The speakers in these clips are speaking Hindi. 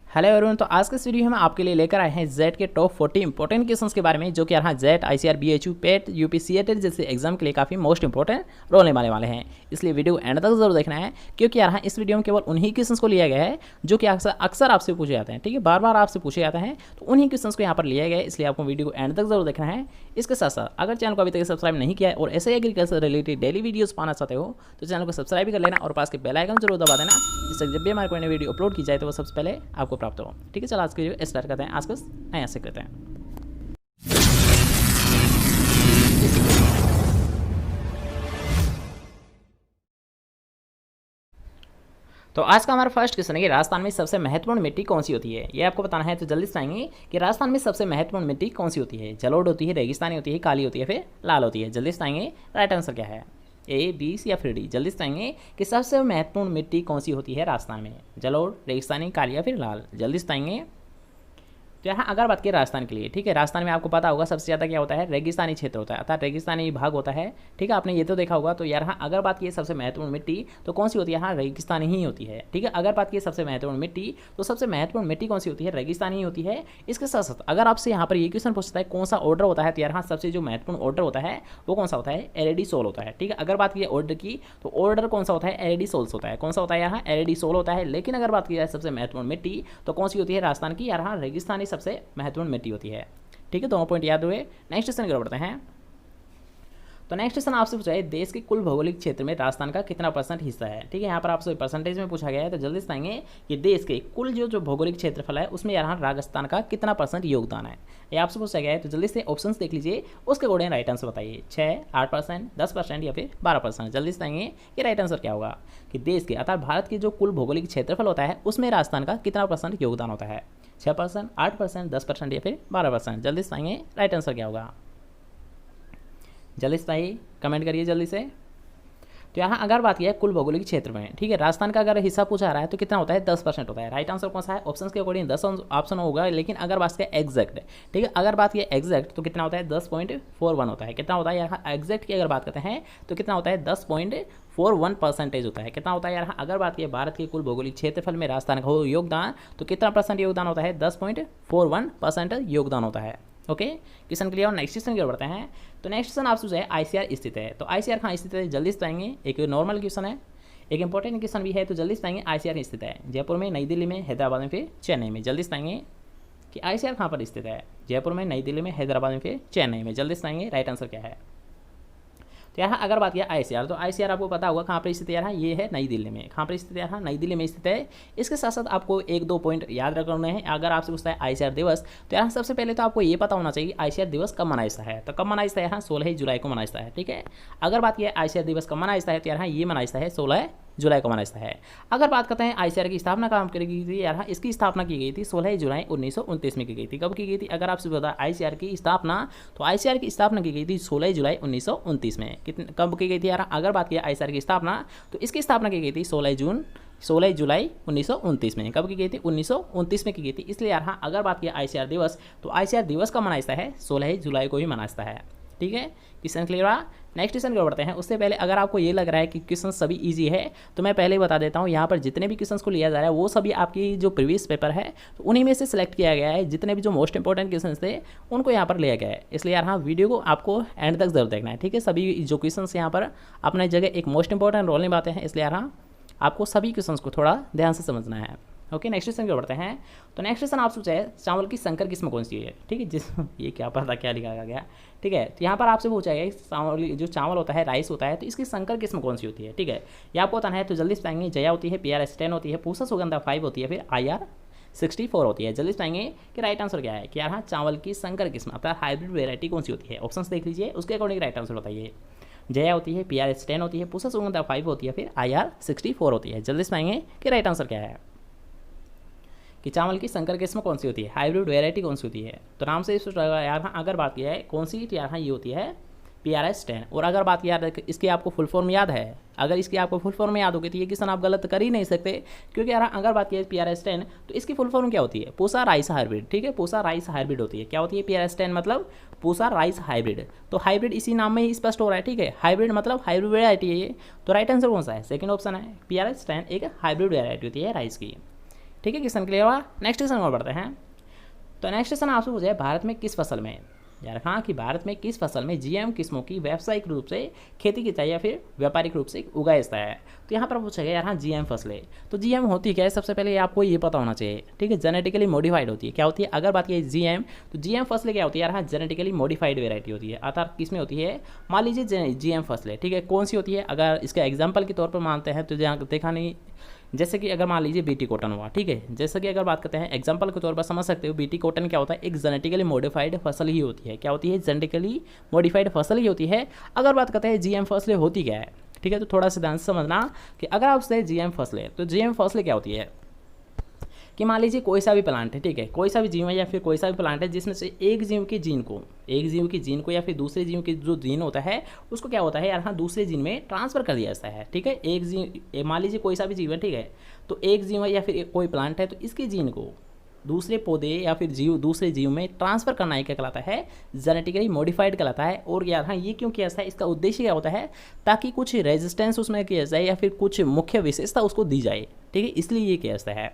Hello everyone. तो आज के इस वीडियो में आपके लिए लेकर आए हैं जेट के टॉप 40 इंपॉर्टेंट क्वेश्चंस के बारे में, जो कि यहाँ जेट, आईसीआर, बीएचयू, पेट, यूपी, सीएटेट जैसे एग्जाम के लिए काफ़ी मोस्ट इंपॉर्टेंट रोल होने वाले हैं। इसलिए वीडियो एंड तक जरूर देखना है, क्योंकि यहाँ इस वीडियो में केवल उन्हीं क्वेश्चंस को लिया गया है जो कि अक्सर आपसे पूछे जाते हैं। ठीक है, बार बार आपसे पूछे जाते हैं, तो उन्हीं क्वेश्चंस को यहाँ पर लिया गया है। इसलिए आपको वीडियो को एंड तक जरूर देखना है। इसके साथ साथ अगर चैनल को अभी तक सब्सक्राइब नहीं किया है और ऐसे एग्रीकल्चर रिलेटेड डेली वीडियोस पाना चाहते हो तो चैनल को सब्सक्राइब भी कर लेना और पास के बेल आइकन जरूर दबा देना, जिससे जब भी हमारे कोई नई वीडियो अपलोड की जाए तो वो सबसे पहले आपको प्राप्त हो। ठीक है, चलो आज की वीडियो स्टार्ट करते हैं। आज का नया से करते हैं। तो आज का हमारा फर्स्ट क्वेश्चन है कि राजस्थान में सबसे महत्वपूर्ण मिट्टी कौन सी होती है। ये आपको बताना है, तो जल्दी से आएंगे कि राजस्थान में सबसे महत्वपूर्ण मिट्टी कौन सी होती है। जलोढ़ होती है, रेगिस्तानी होती है, काली होती है, फिर लाल होती है। जल्दी से आएंगे, राइट आंसर क्या है, ए, बी, सी या फिर डी। जल्दी से आएंगे कि सबसे महत्वपूर्ण मिट्टी कौन सी होती है राजस्थान में। जलोढ़, रेगिस्तानी, काली या फिर लाल। जल्दी से आएंगे। तो यहाँ अगर बात करें राजस्थान के लिए, ठीक है, राजस्थान में आपको पता होगा सबसे ज़्यादा क्या होता है, रेगिस्तानी क्षेत्र होता है, अर्थात रेगिस्तानी भाग होता है। ठीक है, आपने ये तो देखा होगा। तो यहाँ अगर बात की सबसे महत्वपूर्ण मिट्टी तो कौन सी होती है, यहाँ रेगिस्तानी ही होती है। ठीक है, अगर बात की सबसे महत्वपूर्ण मिट्टी तो सबसे महत्वपूर्ण मिट्टी कौन सी होती है, रेगिस्तानी ही होती है। इसके साथ साथ अगर आपसे यहाँ पर ये क्वेश्चन पूछता है कौन सा ऑर्डर होता है, तो यहाँ सबसे जो महत्वपूर्ण ऑर्डर होता है वो कौन सा होता है, एलईडी सोल होता है। ठीक है, अगर बात की ऑर्डर की तो ऑर्डर कौन सा होता है, एलईडी सोल्स होता है। कौन सा होता है, यहाँ एलईडी सोल होता है। लेकिन अगर बात की जाए सबसे महत्वपूर्ण मिट्टी तो कौन सी होती है, राजस्थान की, यहाँ रेगिस्तानी सबसे महत्वपूर्ण मिट्टी होती है। ठीक है, दोनों पॉइंट याद हुए। नेक्स्ट क्वेश्चन की ओर बढ़ते हैं। तो नेक्स्ट क्वेश्चन आपसे पूछा है देश के कुल भौगोलिक क्षेत्र में राजस्थान का कितना % हिस्सा है। ठीक है, यहाँ पर आपसे परसेंटेज में पूछा गया है। तो जल्दी से बताएंगे कि देश के कुल जो भौगोलिक क्षेत्रफल है उसमें यहाँ राजस्थान का कितना % योगदान है, ये आपसे पूछा गया है। तो जल्दी से ऑप्शंस देख लीजिए, उसके अकॉर्डिंग राइट आंसर बताइए। 6, 8%, 10% या फिर 12%। जल्दी से बताएंगे कि राइट आंसर क्या होगा, कि देश के अर्थात भारत के जो कुल भौगोलिक क्षेत्रफल होता है उसमें राजस्थान का कितना % योगदान होता है। 6%, 8%, 10% या फिर 12%। जल्दी से बताएंगे राइट आंसर क्या होगा। जल्दी से बताइए, कमेंट करिए जल्दी से। तो यहाँ अगर बात किया है कुल भौगोलिक क्षेत्र में, ठीक है, राजस्थान का अगर हिस्सा पूछा रहा है तो कितना होता है, 10% होता है। राइट आंसर कौन सा है, ऑप्शन के अकॉर्डिंग 10 ऑप्शन होगा। लेकिन अगर बात किया एग्जैक्ट, ठीक है, अगर बात किया एग्जैक्ट तो कितना होता है, 10.41 होता है। कितना होता है यहाँ एग्जैक्ट की अगर बात करते हैं तो कितना होता है, 10.41% होता है। कितना होता है यहाँ अगर बात की भारत के कुल भौगोलिक क्षेत्रफल में राजस्थान का योगदान तो कितना % योगदान होता है, 10.41% योगदान होता है। Okay, question clear. Next question की ओर बढ़ते हैं। तो नेक्स्ट क्वेश्चन आपसे जो है आईसीआर स्थित है। तो आईसीआर कहाँ स्थित है, जल्दी से बताएंगे। एक नॉर्मल क्वेश्चन है, एक इंपॉर्टेंट क्वेश्चन भी है। तो जल्दी से बताएंगे आईसीआर स्थित है जयपुर में, नई दिल्ली में, हैदराबाद में, फिर चेन्नई में। जल्दी से बताएंगे कि आईसीआर कहाँ पर स्थित है, जयपुर में, नई दिल्ली में, हैदराबाद में, फिर चेन्नई में। जल्दी से बताएंगे राइट आंसर क्या है। तो यहाँ अगर बात किया आईसीआर तो आईसीआर आपको पता होगा कहाँ पर स्थित है, यहाँ ये है नई दिल्ली में। कहाँ पर स्थित है, यहाँ नई दिल्ली में स्थित है। इसके साथ साथ आपको 1-2 पॉइंट याद रखने हैं। अगर आपसे पूछता है आईसीआर दिवस तो यहाँ सबसे पहले तो आपको ये पता होना चाहिए आईसीआर दिवस कब मनाया है। तो कब मनाया है, यहाँ 16 जुलाई को मनाया है। ठीक है, अगर बात किया आईसीआर दिवस कब मनाया है तो यहाँ ये मनाया है 16 जुलाई को मनाया है। अगर बात करते हैं आईसीआर की स्थापना कब की गई थी, यहाँ इसकी स्थापना की गई थी 16 जुलाई 1929 में की गई थी। कब की गई थी, अगर आपसे पता आईसीआर की स्थापना तो आईसीआर की स्थापना की गई थी 16 जुलाई 1929 में। कब की गई थी यार, अगर बात किया आईसीआर की स्थापना तो इसकी स्थापना की गई थी 16 जुलाई 1929 में। कब की गई थी, 1929 में की गई थी। इसलिए यहाँ अगर बात किया आईसीआर दिवस तो आईसीआर दिवस का मनाया है 16 जुलाई को ही मनाता है। ठीक है, क्वेश्चन क्लियर हुआ। नेक्स्ट क्वेश्चन की ओर बढ़ते हैं। उससे पहले अगर आपको ये लग रहा है कि क्वेश्चन सभी इजी है तो मैं पहले ही बता देता हूँ, यहाँ पर जितने भी क्वेश्चंस को लिया जा रहा है वो सभी आपकी जो प्रीवियस पेपर है तो उन्हीं में से सिलेक्ट किया गया है। जितने भी जो मोस्ट इंपॉर्टेंट क्वेश्चन थे उनको यहाँ पर लिया गया है। इसलिए यहाँ वीडियो को आपको एंड तक जरूर देखना है। ठीक है, सभी जो क्वेश्चन यहाँ पर अपने जगह एक मोस्ट इंपॉर्टेंट रोल निभाते हैं, इसलिए यहाँ आपको सभी क्वेश्चन को थोड़ा ध्यान से समझना है। ओके, नेक्स्ट क्वेश्चन की ओर बढ़ते हैं। तो नेक्स्ट क्वेश्चन आपसे पूछा है चावल की संकर किस्म कौन सी है। ठीक है, जिस ये क्या पता क्या लिखा गया। ठीक है, तो यहाँ पर आपसे पूछा गया जो चावल होता है, राइस होता है, तो इसकी संकर किस्म कौन सी होती है। ठीक है, ये आपको बताना है। तो जल्दी से बताएंगे जया होती है, PRS10 होती है, पूसा सुगंधा 5 होती है, फिर IR64 होती है। जल्दी से बताएंगे कि राइट आंसर क्या है, कि यहाँ चावल की संकर किस्म अर्थात हाइब्रिड वेरायटी कौन सी होती है। ऑप्शन देख लीजिए, उसके अकॉर्डिंग राइट आंसर बताइए। जया होती है, PRS10 होती है, पूसा सुगंधा 5 होती है, फिर IR64 होती है। जल्दी से बताएंगे कि राइट आंसर क्या है, कि चावल की संकर किस्म कौन सी होती है, हाइब्रिड वेरायटी कौन सी होती है। तो नाम से यहाँ अगर बात किया है कौन सी, तो यहाँ ये होती है PRS10। और अगर बात किया इसकी आपको फुल फॉर्म याद है, अगर इसकी आपको फुल फॉर्म याद होगी तो ये क्वेश्चन आप गलत कर ही नहीं सकते, क्योंकि यार अगर बात किया PRS10 तो इसकी फुल फॉर्म क्या होती है, पूसा राइस हाइब्रिड। ठीक है, पूसा राइस हाइब्रिड होती है। क्या होती है PRS10 मतलब पूसा राइस हाइब्रिड। तो हाइब्रिड इसी नाम में ही स्पष्ट हो रहा है। ठीक है, हाइब्रिड मतलब हाइब्रिड वेरायटी है ये। तो राइट आंसर कौन सा है, सेकंड ऑप्शन है, PRS10 एक हाइब्रिड वेरायटी होती है राइस की। ठीक है, क्वेश्चन क्लियर हुआ। नेक्स्ट क्वेश्चन और बढ़ते हैं। तो नेक्स्ट क्वेश्चन आपसे पूछा है भारत में किस फसल में, यार हाँ कि भारत में किस फसल में जीएम किस्मों की व्यावसायिक रूप से खेती की जाए या फिर व्यापारिक रूप से उगाया जाता है। तो यहाँ पर पूछा गया यार हाँ जीएम फसलें, तो जीएम होती क्या है, सबसे पहले आपको ये पता होना चाहिए। ठीक है, जेनेटिकली मॉडिफाइड होती है। क्या होती है, अगर बात की जीएम, तो जीएम फसलें क्या होती है यार हाँ, जेनेटिकली मॉडिफाइड वेराइटी होती है। अर्थात किसमें होती है, मान लीजिए जीएम फसलें, ठीक है, कौन सी होती है, अगर इसका एग्जाम्पल के तौर पर मानते हैं तो जहाँ देखा नहीं, जैसे कि अगर मान लीजिए बीटी कॉटन हुआ, ठीक है, जैसे कि अगर बात करते हैं एग्जांपल के तौर पर समझ सकते हो, बीटी कॉटन क्या होता है, एक जेनेटिकली मॉडिफाइड फसल ही होती है। क्या होती है, जेनेटिकली मॉडिफाइड फसल ही होती है। अगर बात करते हैं जीएम फसलें होती क्या है, ठीक है, तो थोड़ा सा ध्यान से समझना कि अगर आपसे जीएम फसलें, तो जीएम फसलें क्या होती है कि मान लीजिए कोई सा भी प्लांट है, ठीक है, कोई सा भी जीव है या फिर कोई सा भी प्लांट है जिसमें से एक जीव की जीन को या फिर दूसरे जीव की जो जीन होता है उसको क्या होता है यार हाँ, दूसरे जीन में ट्रांसफर कर दिया जाता है। ठीक है, एक जीव, मान लीजिए कोई सा भी जीव है, ठीक है, तो एक जीव है या फिर कोई प्लांट है, तो इसकी जीन को दूसरे पौधे या फिर जीव दूसरे जीव में ट्रांसफर करना ही क्या कहलाता है, जेनेटिकली मॉडिफाइड कहलाता है। और यार हाँ ये क्यों किया जाता है, इसका उद्देश्य क्या होता है, ताकि कुछ रेजिस्टेंस उसमें किया जाए या फिर कुछ मुख्य विशेषता उसको दी जाए। ठीक है, इसलिए ये किया जाता है।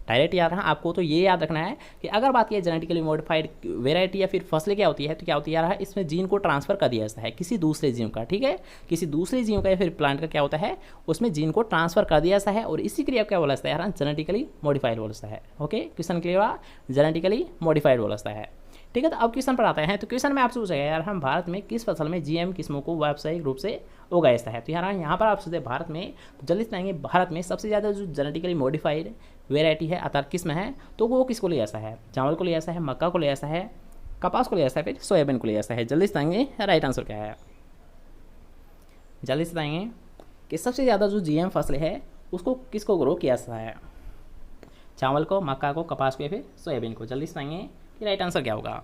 डायरेक्ट याद रहा आपको तो ये याद रखना है कि अगर बात की जेनेटिकली मॉडिफाइड वेराइटी या फिर फसलें क्या होती है, तो क्या होती है यार, इसमें जीन को ट्रांसफर कर दिया जाता है किसी दूसरे जीव का। ठीक है, किसी दूसरे जीव का या फिर प्लांट का क्या होता है, उसमें जीन को ट्रांसफर कर दिया जाता है और इसी क्रिया क्या बोला जाता है यार, जेनेटिकली मॉडिफाइड बोला जाता है। ओके, क्वेश्चन क्लियर हुआ, जेनेटिकली मॉडिफाइड बोला जाता है। ठीक है, तो अब क्वेश्चन पर आते हैं। तो क्वेश्चन में आपसे पूछा गया यार हम भारत में किस फसल में जीएम किस्मों को व्यावसायिक रूप से उगाया जाता है। तो यार यहाँ पर आप सोचते हैं भारत में, तो जल्दी से भारत में सबसे ज़्यादा जो जेनेटिकली मॉडिफाइड वेराइटी है अर्थात किस्म है, तो वो किसको लिया जाता है, चावल को लिया जाता है, मक्का को लिया जाता है, कपास को लिया जाता है, फिर सोयाबीन को लिया जाता है। जल्दी से बताएंगे राइट आंसर क्या है, जल्दी से बताएंगे कि सबसे ज़्यादा जो जीएम फसल है उसको किसको ग्रो किया जाता है, चावल को, मक्का को, कपास को या फिर सोयाबीन को। जल्दी से बताएंगे कि राइट आंसर क्या होगा।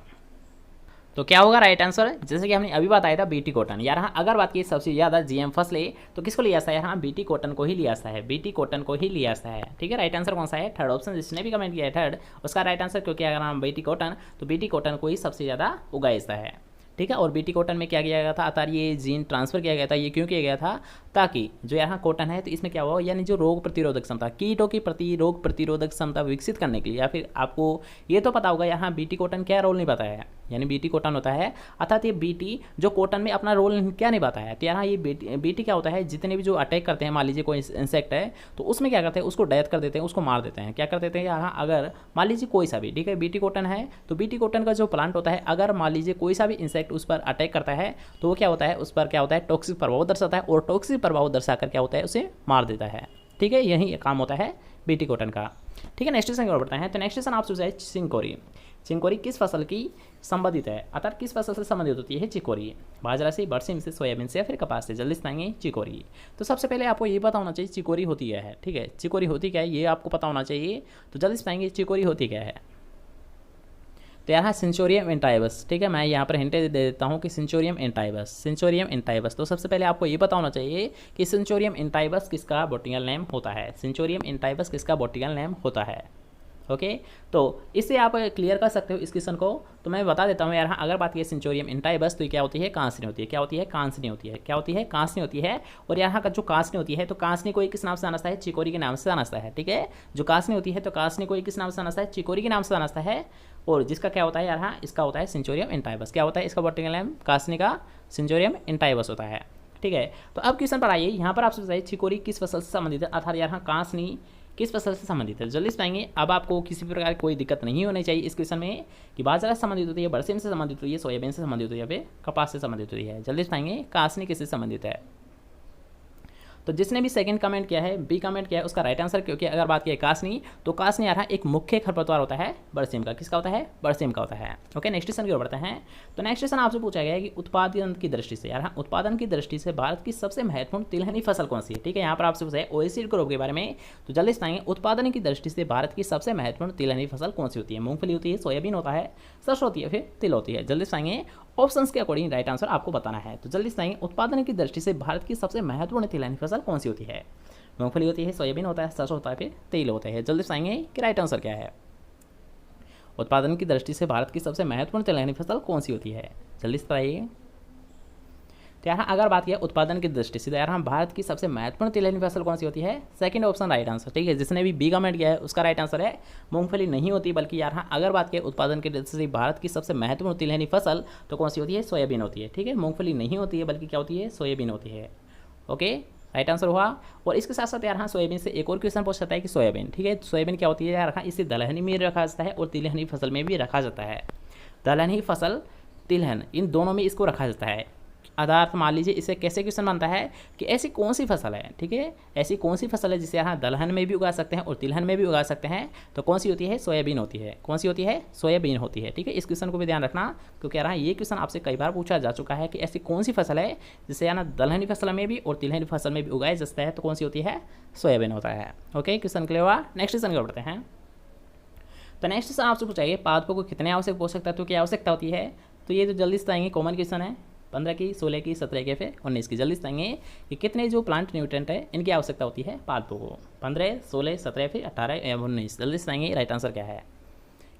तो क्या होगा राइट आंसर, जैसे कि हमने अभी बताया था बीटी कॉटन। यार हाँ अगर बात की सबसे ज़्यादा जीएम फसलें तो किसको लिया जाता है, हाँ बीटी कॉटन को ही लिया जाता है, बीटी कॉटन को ही लिया जाता है। ठीक है, राइट आंसर कौन सा है, थर्ड ऑप्शन, जिसने भी कमेंट किया है थर्ड, उसका राइट आंसर, क्योंकि अगर हम बीटी कॉटन, तो बीटी कॉटन को ही सबसे ज़्यादा उगाया जाता है। ठीक है, और बीटी कॉटन में क्या किया गया था, अर्थात ये जीन ट्रांसफर किया गया था, ये क्यों किया गया था, ताकि जो यहाँ कॉटन है तो इसमें क्या हुआ, यानी जो रोग प्रतिरोधक क्षमता, कीटों की प्रति रोग प्रतिरोधक क्षमता विकसित करने के लिए, या फिर आपको ये तो पता होगा यहाँ बीटी कॉटन क्या रोल निभाता है, यानी बीटी कॉटन होता है, अर्थात ये बीटी जो कॉटन में अपना रोल क्या निभाता है, तो यहाँ ये बीटी क्या होता है, जितने भी जो अटैक करते हैं, मान लीजिए कोई इंसेक्ट है तो उसमें क्या करते हैं, उसको डेथ कर देते हैं, उसको मार देते हैं। क्या कर देते हैं यहाँ, अगर मान लीजिए कोई सा भी, ठीक है, बीटी कॉटन है तो बीटी कॉटन का जो प्लांट होता है, अगर मान लीजिए कोई सा भी इंसेक्ट उस पर अटैक करता है तो वो क्या होता है, उस पर क्या होता है, टॉक्सिक प्रभाव दर्शाता है, और टॉक्सिक प्रभाव दर्शाकर क्या होता है, उसे मार देता है। ठीक है, यही काम होता है बीटी कॉटन का। ठीक है, नेक्स्ट क्वेश्चन की ओर बढ़ते हैं। तो नेक्स्ट क्वेश्चन आपसे पूछा है चिकोरी, चिकोरी किस फसल की संबंधित है, अर्थात किस फसल से संबंधित होती है चिकोरी, बाजरा से, बरसीम से, सोयाबीन से या फिर कपास से। जल्दी बताएंगे चिकोरी। तो सबसे पहले आपको ये पता होना चाहिए चिकोरी होती क्या है। ठीक है, चिकोरी होती क्या है ये आपको पता होना चाहिए। तो जल्दी बताएंगे चिकोरी होती क्या है। तो यहाँ सेंचुरियम एंटाइबस, ठीक है, मैं यहाँ पर हिंट दे देता हूँ कि सेंचुरियम एंटाइबस, सेंचुरियम एंटाइबस। तो सबसे पहले आपको ये पता होना चाहिए कि सेंचुरियम एंटाइबस किसका बॉटनिकल नेम होता है, सेंचुरियम एंटाइबस किसका बॉटनिकल नेम होता है। ओके, तो इससे आप क्लियर कर सकते हो इस क्वेश्चन को। तो मैं बता देता हूँ यार, अगर बात की सेंचुरियम एंटाइबस तो ये क्या होती है, कांसनी होती है। क्या होती है, कांसनी होती है। क्या होती है, कांसनी होती है। और यहाँ का जो कांसनी होती है, तो कांसनी को किस नाम से जाना है, चिकोरी के नाम से जाना है। ठीक है, जो कांसनी होती है तो कांसनी को किस नाम से जाना है, चिकोरी के नाम से जाना है। और जिसका क्या होता है यार, हाँ इसका होता है सेंचुरियम एंटाइबस। क्या होता है, इसका बॉटनिकल नेम कांसनी का सेंचुरियम एंटाइबस होता है। ठीक है, तो अब क्वेश्चन पर आइए, यहाँ पर आपसे बताइए चिकोरी किस फसल से संबंधित है, अर्थात यार हाँ कांसनी किस फसल से संबंधित है। जल्दी से पाएंगे। अब आपको किसी प्रकार कोई दिक्कत नहीं होनी चाहिए इस क्वेश्चन में कि बाजरा से संबंधित होती है, बरसीम से संबंधित होती है, सोयाबीन से संबंधित होती है, फिर कपास से संबंधित होती है। जल्दी से पाएंगे कांसनी किससे संबंधित है। तो जिसने भी सेकंड कमेंट किया है, बी कमेंट किया है, उसका राइट आंसर, क्योंकि अगर बात की कासनी, तो कासनी आ रहा है एक मुख्य खरपतवार होता है बरसीम का। किसका होता है, बरसीम का होता है। ओके, नेक्स्ट क्वेश्चन की ओर बढ़ते हैं। तो नेक्स्ट क्वेश्चन आपसे पूछा गया है कि उत्पादन की दृष्टि से, यार उत्पादन की दृष्टि से भारत की सबसे महत्वपूर्ण तिलहनी फसल कौन सी है। ठीक है, यहाँ पर आपसे पूछा है ओएसिड क्रॉप के बारे में। तो जल्दी बताएंगे उत्पादन की दृष्टि से भारत की सबसे महत्वपूर्ण तिलहनी फसल कौन सी होती है। मूंगफली होती है, सोयाबीन होता है, सरसों होती है, फिर तिल होती है। जल्दी बताएंगे, ऑप्शंस के अकॉर्डिंग राइट आंसर आपको बताना है। तो जल्दी बताएंगे उत्पादन की दृष्टि से भारत की सबसे महत्वपूर्ण तिलहनी फसल कौन सी होती है। मूंगफली होती है, सोयाबीन होता है, सरसों होता है, फिर तिल होता है। जल्दी बताएंगे कि राइट आंसर क्या है। उत्पादन की दृष्टि से भारत की सबसे महत्वपूर्ण तिलहनी फसल कौन सी होती है, जल्दी बताइए। तो यहाँ अगर बात किया उत्पादन की दृष्टि से, तो यहाँ भारत की सबसे महत्वपूर्ण तिलहनी फसल कौन सी होती है? सेकंड ऑप्शन राइट आंसर, ठीक है। जिसने भी बी कमेंट किया है उसका राइट आंसर है मूंगफली नहीं होती, बल्कि यहाँ अगर बात किया उत्पादन की दृष्टि से भारत की सबसे महत्वपूर्ण तिलहनी फसल तो कौन सी होती है? सोयाबीन होती है, ठीक है। मूंगफली नहीं होती है, बल्कि क्या होती है? सोयाबीन होती है। ओके, राइट आंसर हुआ। और इसके साथ साथ यहाँ सोयाबीन से एक और क्वेश्चन पूछ सकता है कि सोयाबीन, ठीक है, सोयाबीन क्या होती है यार? इसे दलहनी में रखा जाता है और तिलहनी फसल में भी रखा जाता है। दलहनी फसल, तिलहन, इन दोनों में इसको रखा जाता है। आधार मान लीजिए इसे कैसे क्वेश्चन बनता है कि ऐसी कौन सी फसल है, ठीक है, ऐसी कौन सी फसल है जिसे यहाँ दलहन में भी उगा सकते हैं और तिलहन में भी उगा सकते हैं, तो कौन सी होती है? सोयाबीन होती है। कौन सी होती है? सोयाबीन होती है, ठीक है। इस क्वेश्चन को भी ध्यान रखना, क्योंकि यहाँ ये क्वेश्चन आपसे कई बार पूछा जा चुका है कि ऐसी कौन सी फसल है जिसे यहाँ दलहनी फसल में भी और तिलहनी फसल में भी उगाया जाता है, तो कौन सी होती है? सोयाबीन होता है। ओके, क्वेश्चन क्लियर हुआ। नेक्स्ट क्वेश्चन को बढ़ते हैं। तो नेक्स्ट क्वेश्चन आपसे पूछाइए पादपों को कितने आवश्यक पोषक तत्वों की आवश्यकता होती है? तो ये जो जल्दी से आएंगे कॉमन क्वेश्चन है, 15 की, 16 की, 17 की, फिर 19 की। जल्दी से आएंगे कि कितने जो प्लांट न्यूट्रेंट है इनकी आवश्यकता होती है पादपों को? 15, 16, 17, फिर 18 या 19। जल्दी से आएंगे राइट आंसर क्या है?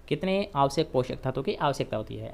कितने आवश्यक पोषक तत्वों की आवश्यकता होती है?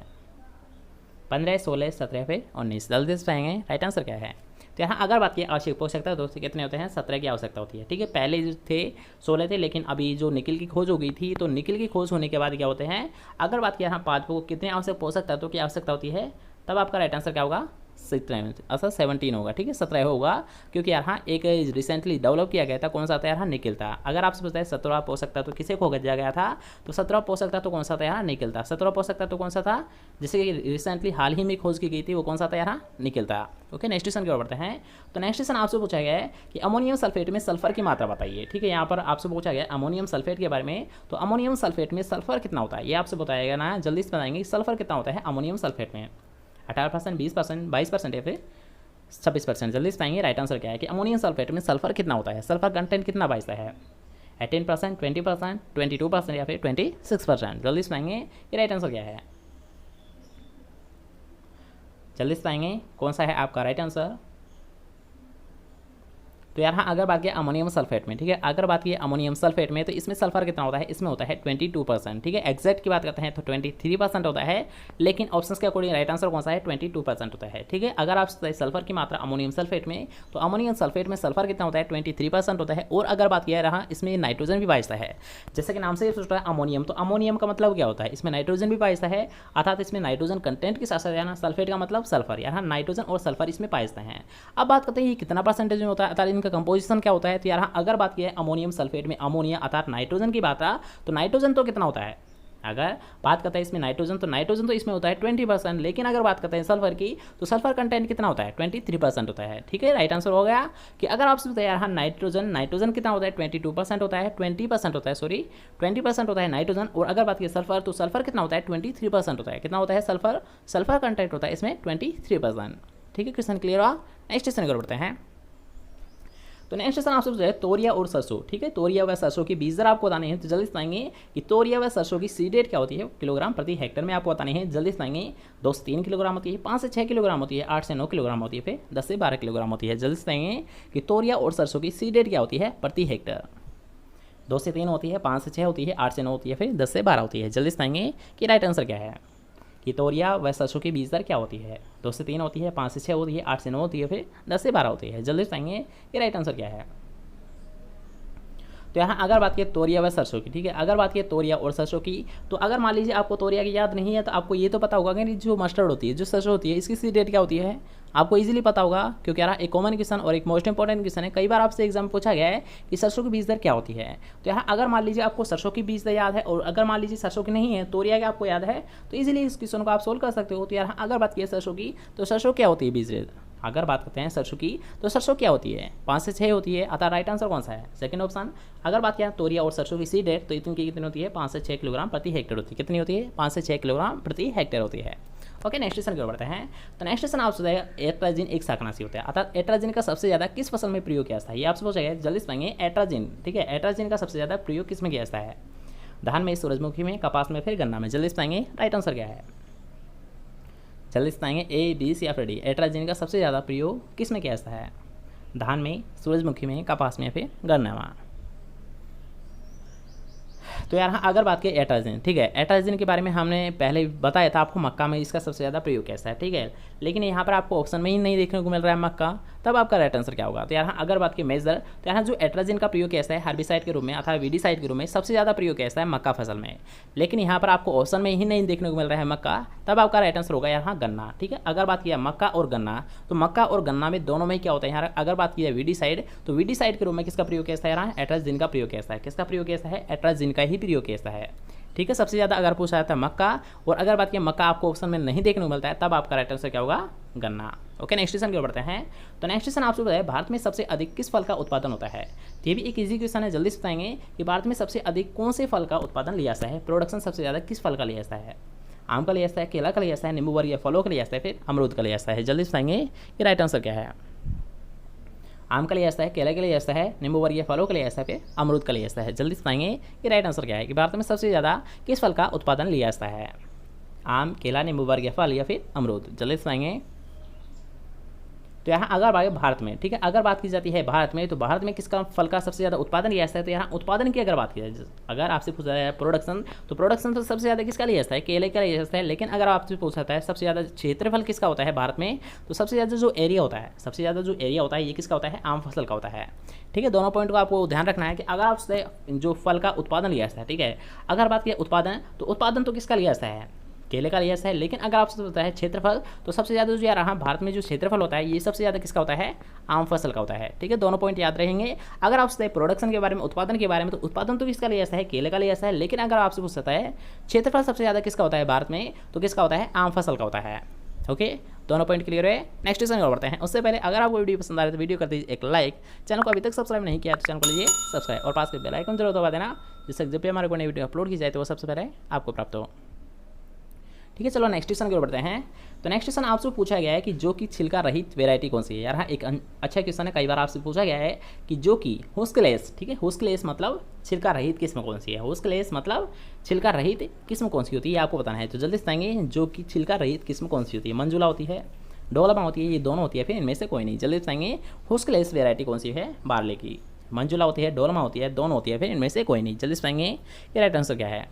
15, 16, 17, फिर 19। जल्दी से आएंगे राइट आंसर क्या है? तो यहाँ अगर बात की आवश्यक पोषक तत्व तो कितने होते हैं? 17 की आवश्यकता होती है, ठीक है। पहले जो थे 16 थे, लेकिन अभी जो निकिल की खोज हो गई थी, तो निकिल की खोज होने के बाद क्या होते हैं, अगर बात की यहाँ पादपों को कितने आवश्यक पोषक तत्वों की आवश्यकता होती है, तब आपका राइट आंसर क्या होगा? 17 होगा, ठीक है, 17 होगा, क्योंकि यहाँ एक रिसेंटली डेवलप किया गया था, कौन सा था यहाँ? निकिल था। अगर आपसे पूछता है 17 पोषक तत्व किसे खो दिया गया था, तो 17 पोषक तत्व कौन सा था यहाँ? निकिल था। 17 पोषक तत्व कौन सा था जिसे रिसेंटली हाल ही में खोज की गई थी, वो कौन सा था यहाँ? निकिल था। ओके, नेक्स्ट क्वेश्चन की ओर बढ़ते हैं। तो नेक्स्ट क्वेश्चन आपसे पूछा गया है कि अमोनियम सल्फेट में सल्फर की मात्रा बताइए, ठीक है। यहाँ पर आपसे पूछा गया अमोनियम सल्फेट के बारे में, तो अमोनियम सल्फेट में सल्फर कितना होता है ये आपसे बताएगा ना। जल्दी से बताएंगे सल्फर कितना होता है अमोनियम सल्फेट में? 18%, 20%, 22% या फिर 26%। जल्दी से बताएंगे राइट आंसर क्या है कि अमोनियम सल्फेट में सल्फर कितना होता है? सल्फर कंटेंट कितना बाइसता है? 18%, 20%, 22% या फिर 26%। जल्दी से बताएंगे कि राइट आंसर क्या है? जल्दी से बताएंगे कौन सा है आपका राइट आंसर? तो यहाँ अगर बात की अमोनियम सल्फेट में, ठीक है, अगर बात की अमोनियम सल्फेट में, तो इसमें सल्फर कितना होता है? इसमें होता है 22%, ठीक है। एग्जैक्ट की बात करते हैं तो 23% होता है, लेकिन ऑप्शंस के अकॉर्डिंग राइट आंसर कौन सा है? 22% होता है, ठीक है। अगर आप सल्फर की मात्रा अमोनियम सल्फेट में, तो अमोनियम सल्फेट में सल्फर कितना होता है? 23% होता है। और अगर बात किया रहा इसमें नाइट्रोजन भी पाया है, जैसे कि नाम से सोच रहा है अमोनियम, तो अमोनियम का मतलब क्या होता है? इसमें नाइट्रोजन भी पाया है, अर्थात इसमें नाइट्रोजन कंटेंट के साथ साथ यहाँ सल्फेट का मतलब सल्फर, यहाँ नाइट्रोजन और सल्फर इसमें पाया है। अब बात करते हैं ये कितना परसेंटेज में होता है, अर्थात इनका कंपोजिशन क्या होता है। तो यहाँ अगर बात की है अमोनियम सल्फेट में अमोनिया अर्थात नाइट्रोजन की बात है, तो नाइट्रोजन तो कितना होता है? अगर बात करते हैं इसमें नाइट्रोजन, तो नाइट्रोजन तो इसमें होता है 20%, लेकिन अगर बात करते हैं सल्फर की, तो सल्फर कंटेंट कितना होता है? 23% होता है, ठीक है। राइट आंसर हो गया कि अगर आपसे बताया यहाँ नाइट्रोजन कितना होता है? 22% होता है, 20% होता है, सॉरी 20% होता है नाइट्रोजन। और अगर बात की सल्फर, तो सल्फर कितना होता है? 23% होता है। कितना होता है सल्फर कंटेंट होता है इसमें 23%, ठीक है। क्वेश्चन क्लियर हुआ। नेक्स्ट क्वेश्चन कर बढ़ते हैं। तो नेक्स्ट क्वेश्चन आपसे पूछा है तोरिया और सरसों, ठीक है। तोरिया व सरसों की बीज दर आपको बताने हैं, तो जल्दी बताएंगे कि तोरिया व सरसों की सीड रेट क्या होती है किलोग्राम प्रति हेक्टेयर में आपको बताने हैं। जल्दी बताएंगे 2 से 3 किलोग्राम होती है, 5 से 6 किलोग्राम होती है, 8 से 9 किलोग्राम होती है, फिर 10 से 12 किलोग्राम होती है। जल्दी बताएंगे कि तोरिया और सरसों की सीड रेट क्या होती है प्रति हेक्टेयर? 2 से 3 होती है, 5 से 6 होती है, 8 से 9 होती है, फिर 10 से 12 होती है। जल्दी बताएंगे कि राइट आंसर क्या है कि तोरिया व सरसों की बीज दर क्या होती है? 2 से 3 होती है, 5 से 6 होती है, 8 से 9 होती है, फिर 10 से 12 होती है। जल्दी बताएंगे कि राइट आंसर क्या है? तो यहाँ अगर बात की तोरिया व सरसों की, ठीक है, अगर बात की तोरिया और सरसों की, तो अगर मान लीजिए आपको तोरिया की याद नहीं है, तो आपको ये तो पता होगा कि जो मस्टर्ड होती है, जो सरसों होती है, इसकी सीड रेट क्या होती है? आपको इजीली पता होगा, क्योंकि यार एक कॉमन क्वेश्चन और एक मोस्ट इंपॉर्टेंट क्वेश्चन है। कई बार आपसे एग्जाम पूछा गया है कि सरसों की बीज दर क्या होती है। तो यहाँ अगर मान लीजिए आपको सरसों की बीज दर याद है और अगर मान लीजिए सरसों की नहीं है, तोरिया की आपको याद है, तो इजीली इस क्वेश्चन को आप सोल्व कर सकते हो। तो यहाँ अगर बात की सरसों की, तो सरसों क्या होती है बीज रेट? अगर बात करते हैं सरसों की, तो सरसों क्या होती है? 5 से 6 होती है, अतः राइट आंसर कौन सा है? Second option. अगर बात किया तोरिया और सरसों की सीड रेट, तो इतनी कितनी होती है? 5 से 6 किलोग्राम प्रति हेक्टेयर होती है। कितनी होती है? 5 से 6 किलोग्राम प्रति हेक्टेयर होती है। ओके, नेक्स्ट क्वेश्चन की ओर बढ़ते हैं। तो नेक्स्ट क्वेश्चन आपसे एट्राजिन एक शाकनाशी होता है, अर्थात एट्राजिन का सबसे ज्यादा किस फसल में प्रयोग किया जाता है? ये आपसे पूछा गया, जल्दी से पाएंगे एट्राजिन, ठीक है। एट्राजिन का सबसे ज्यादा प्रयोग किस में किया जाता है? धान में, सूरजमुखी में, कपास में, फिर गन्ना में। जल्दी से पाएंगे राइट आंसर क्या है? जल्दी से बताएंगे ए, डी, सी या फिर डी। एट्राजिन का सबसे ज़्यादा प्रयोग किस में किया जाता है? धान में, सूरजमुखी में, कपास में, फिर गन्ना में। तो यार अगर बात करें एट्राजिन, ठीक है, एट्राजिन के बारे में हमने पहले बताया था आपको मक्का में इसका सबसे ज़्यादा प्रयोग कैसा है, ठीक है, लेकिन यहाँ पर आपको ऑप्शन में ही नहीं देखने को मिल रहा है मक्का, तब आपका राइट आंसर क्या होगा। तो यहाँ अगर बात की मेजर, तो यहाँ जो एट्राजिन का प्रयोग कैसा है हर्बिसाइड के रूप में अथवा वीडिसाइड के रूप में सबसे ज़्यादा प्रयोग कैसा है मक्का फसल में, लेकिन यहाँ पर आपको ऑप्शन में ही नहीं देखने को मिल रहा है मक्का, तब आपका राइट आंसर होगा यहाँ गन्ना, ठीक है। अगर बात किया मक्का और गन्ना, तो मक्का और गन्ना में दोनों में क्या होता है यहाँ, अगर बात की जाए वीडिसाइड, तो वीडिसाइड के रूप में किसका प्रयोग कैसा है यहाँ, एट्राजिन का प्रयोग कैसा है, किसका प्रयोग कैसा है, एट्राजिन का ही प्रयोग कैसा है, ठीक है। सबसे ज़्यादा अगर पूछा जाता है मक्का, और अगर बात की मक्का आपको ऑप्शन में नहीं देखने को मिलता है, तब आपका राइट आंसर क्या होगा, गन्ना। ओके, नेक्स्ट क्वेश्चन की ओर बढ़ते हैं। तो नेक्स्ट क्वेश्चन आपसे बताया भारत में सबसे अधिक किस फल का उत्पादन होता है। तो ये भी एक इजी क्वेश्चन है, जल्दी से बताएंगे कि भारत में सबसे अधिक कौन से फल का उत्पादन लिया जाता है, प्रोडक्शन सबसे ज़्यादा किस फल का लिया जाता है, आम का लिया जाता है, केला का लिया जाता है, नींबू वर्गीय फलों का लिया जाता है, फिर अमरूद का लिया जाता है। जल्दी से बताएंगे कि राइट आंसर क्या है। आम का लिया जाता है, केला का लिया जाता है, नींबू वर्गीय फलों का लिया जाता है, फिर अमरूद का लिया जाता है। जल्दी से बताएंगे कि राइट आंसर क्या है कि भारत में सबसे ज़्यादा किस फल का उत्पादन लिया जाता है, आम, केला, नींबू वर्गीय फल या फिर अमरूद। जल्दी से बताएंगे। तो यहाँ अगर बात भारत में, ठीक है, अगर बात की जाती है भारत में, तो भारत में किसका फल का सबसे ज़्यादा उत्पादन लिया जाता है। तो यहाँ उत्पादन की अगर बात की जाए, अगर आपसे पूछा जाए प्रोडक्शन, तो प्रोडक्शन तो सबसे ज़्यादा किसका लिया जाता है, केले का लिया जाता है। लेकिन अगर आपसे पूछा जाता है सबसे ज़्यादा क्षेत्रफल किसका होता है भारत में, तो सबसे ज़्यादा जो एरिया होता है, सबसे ज़्यादा जो एरिया होता है ये किसका होता है, आम फसल का होता है, ठीक है। दोनों पॉइंट को आपको ध्यान रखना है कि अगर आपसे जो फल का उत्पादन लिया जाता है, ठीक है, अगर बात की उत्पादन, तो उत्पादन तो किसका लिया जाता है, केले का लिया जाता है। लेकिन अगर आपसे होता है क्षेत्रफल, तो सबसे ज़्यादा जो यार भारत में जो क्षेत्रफल होता है ये सबसे ज़्यादा किसका होता है, आम फसल का होता है, ठीक है। दोनों पॉइंट याद रहेंगे। अगर आपसे प्रोडक्शन के बारे में, उत्पादन के बारे में, तो उत्पादन तो किसका लिया जाता है, केले का लिया जाता है। लेकिन अगर आपसे पूछ सकता है क्षेत्रफल सबसे ज़्यादा किसका होता है भारत में, तो किसका होता है, आम फसल का होता है। ओके, दोनों पॉइंट क्लियर है। नेक्स्ट क्वेश्चन और बढ़ते हैं। उससे पहले अगर आपको वीडियो पसंद आ रहा है तो वीडियो कर दीजिए एक लाइक, चैनल को अभी तक सब्सक्राइब नहीं किया तो चैनल को लीजिए सब्सक्राइब और पास के बेल आइकन जरूर दबा देना, जिससे जब भी हमारे को नई वीडियो अपलोड की जाए तो वो सबसे पहले आपको प्राप्त हो, ठीक है। चलो नेक्स्ट क्वेश्चन की ओर बढ़ते हैं। तो नेक्स्ट क्वेश्चन आपसे पूछा गया है कि जो कि छिलका रहित वेराइटी कौन सी है। यार हाँ, एक अच्छा क्वेश्चन है, कई बार आपसे पूछा गया है कि जो कि हुस्कलेस, ठीक है, हुस्कलेस मतलब छिलका रहित किस्म कौन सी है, हुस्कलेस मतलब छिलका रहित किस्म कौन सी होती है, आपको बताना है। तो जल्दी बताएंगे जो कि छिलका रहित किस्म कौन सी होती है, मंजुला होती है, डोलमा होती है, ये दोनों होती है, फिर इनमें से कोई नहीं। जल्दी बताएंगे हुस्कलेस वेराइटी कौन सी है, बार्ले की, मंजुला होती है, डोलमा होती है, दोनों होती है, फिर इनमें से कोई नहीं। जल्दी बताएंगे कि राइट आंसर क्या है।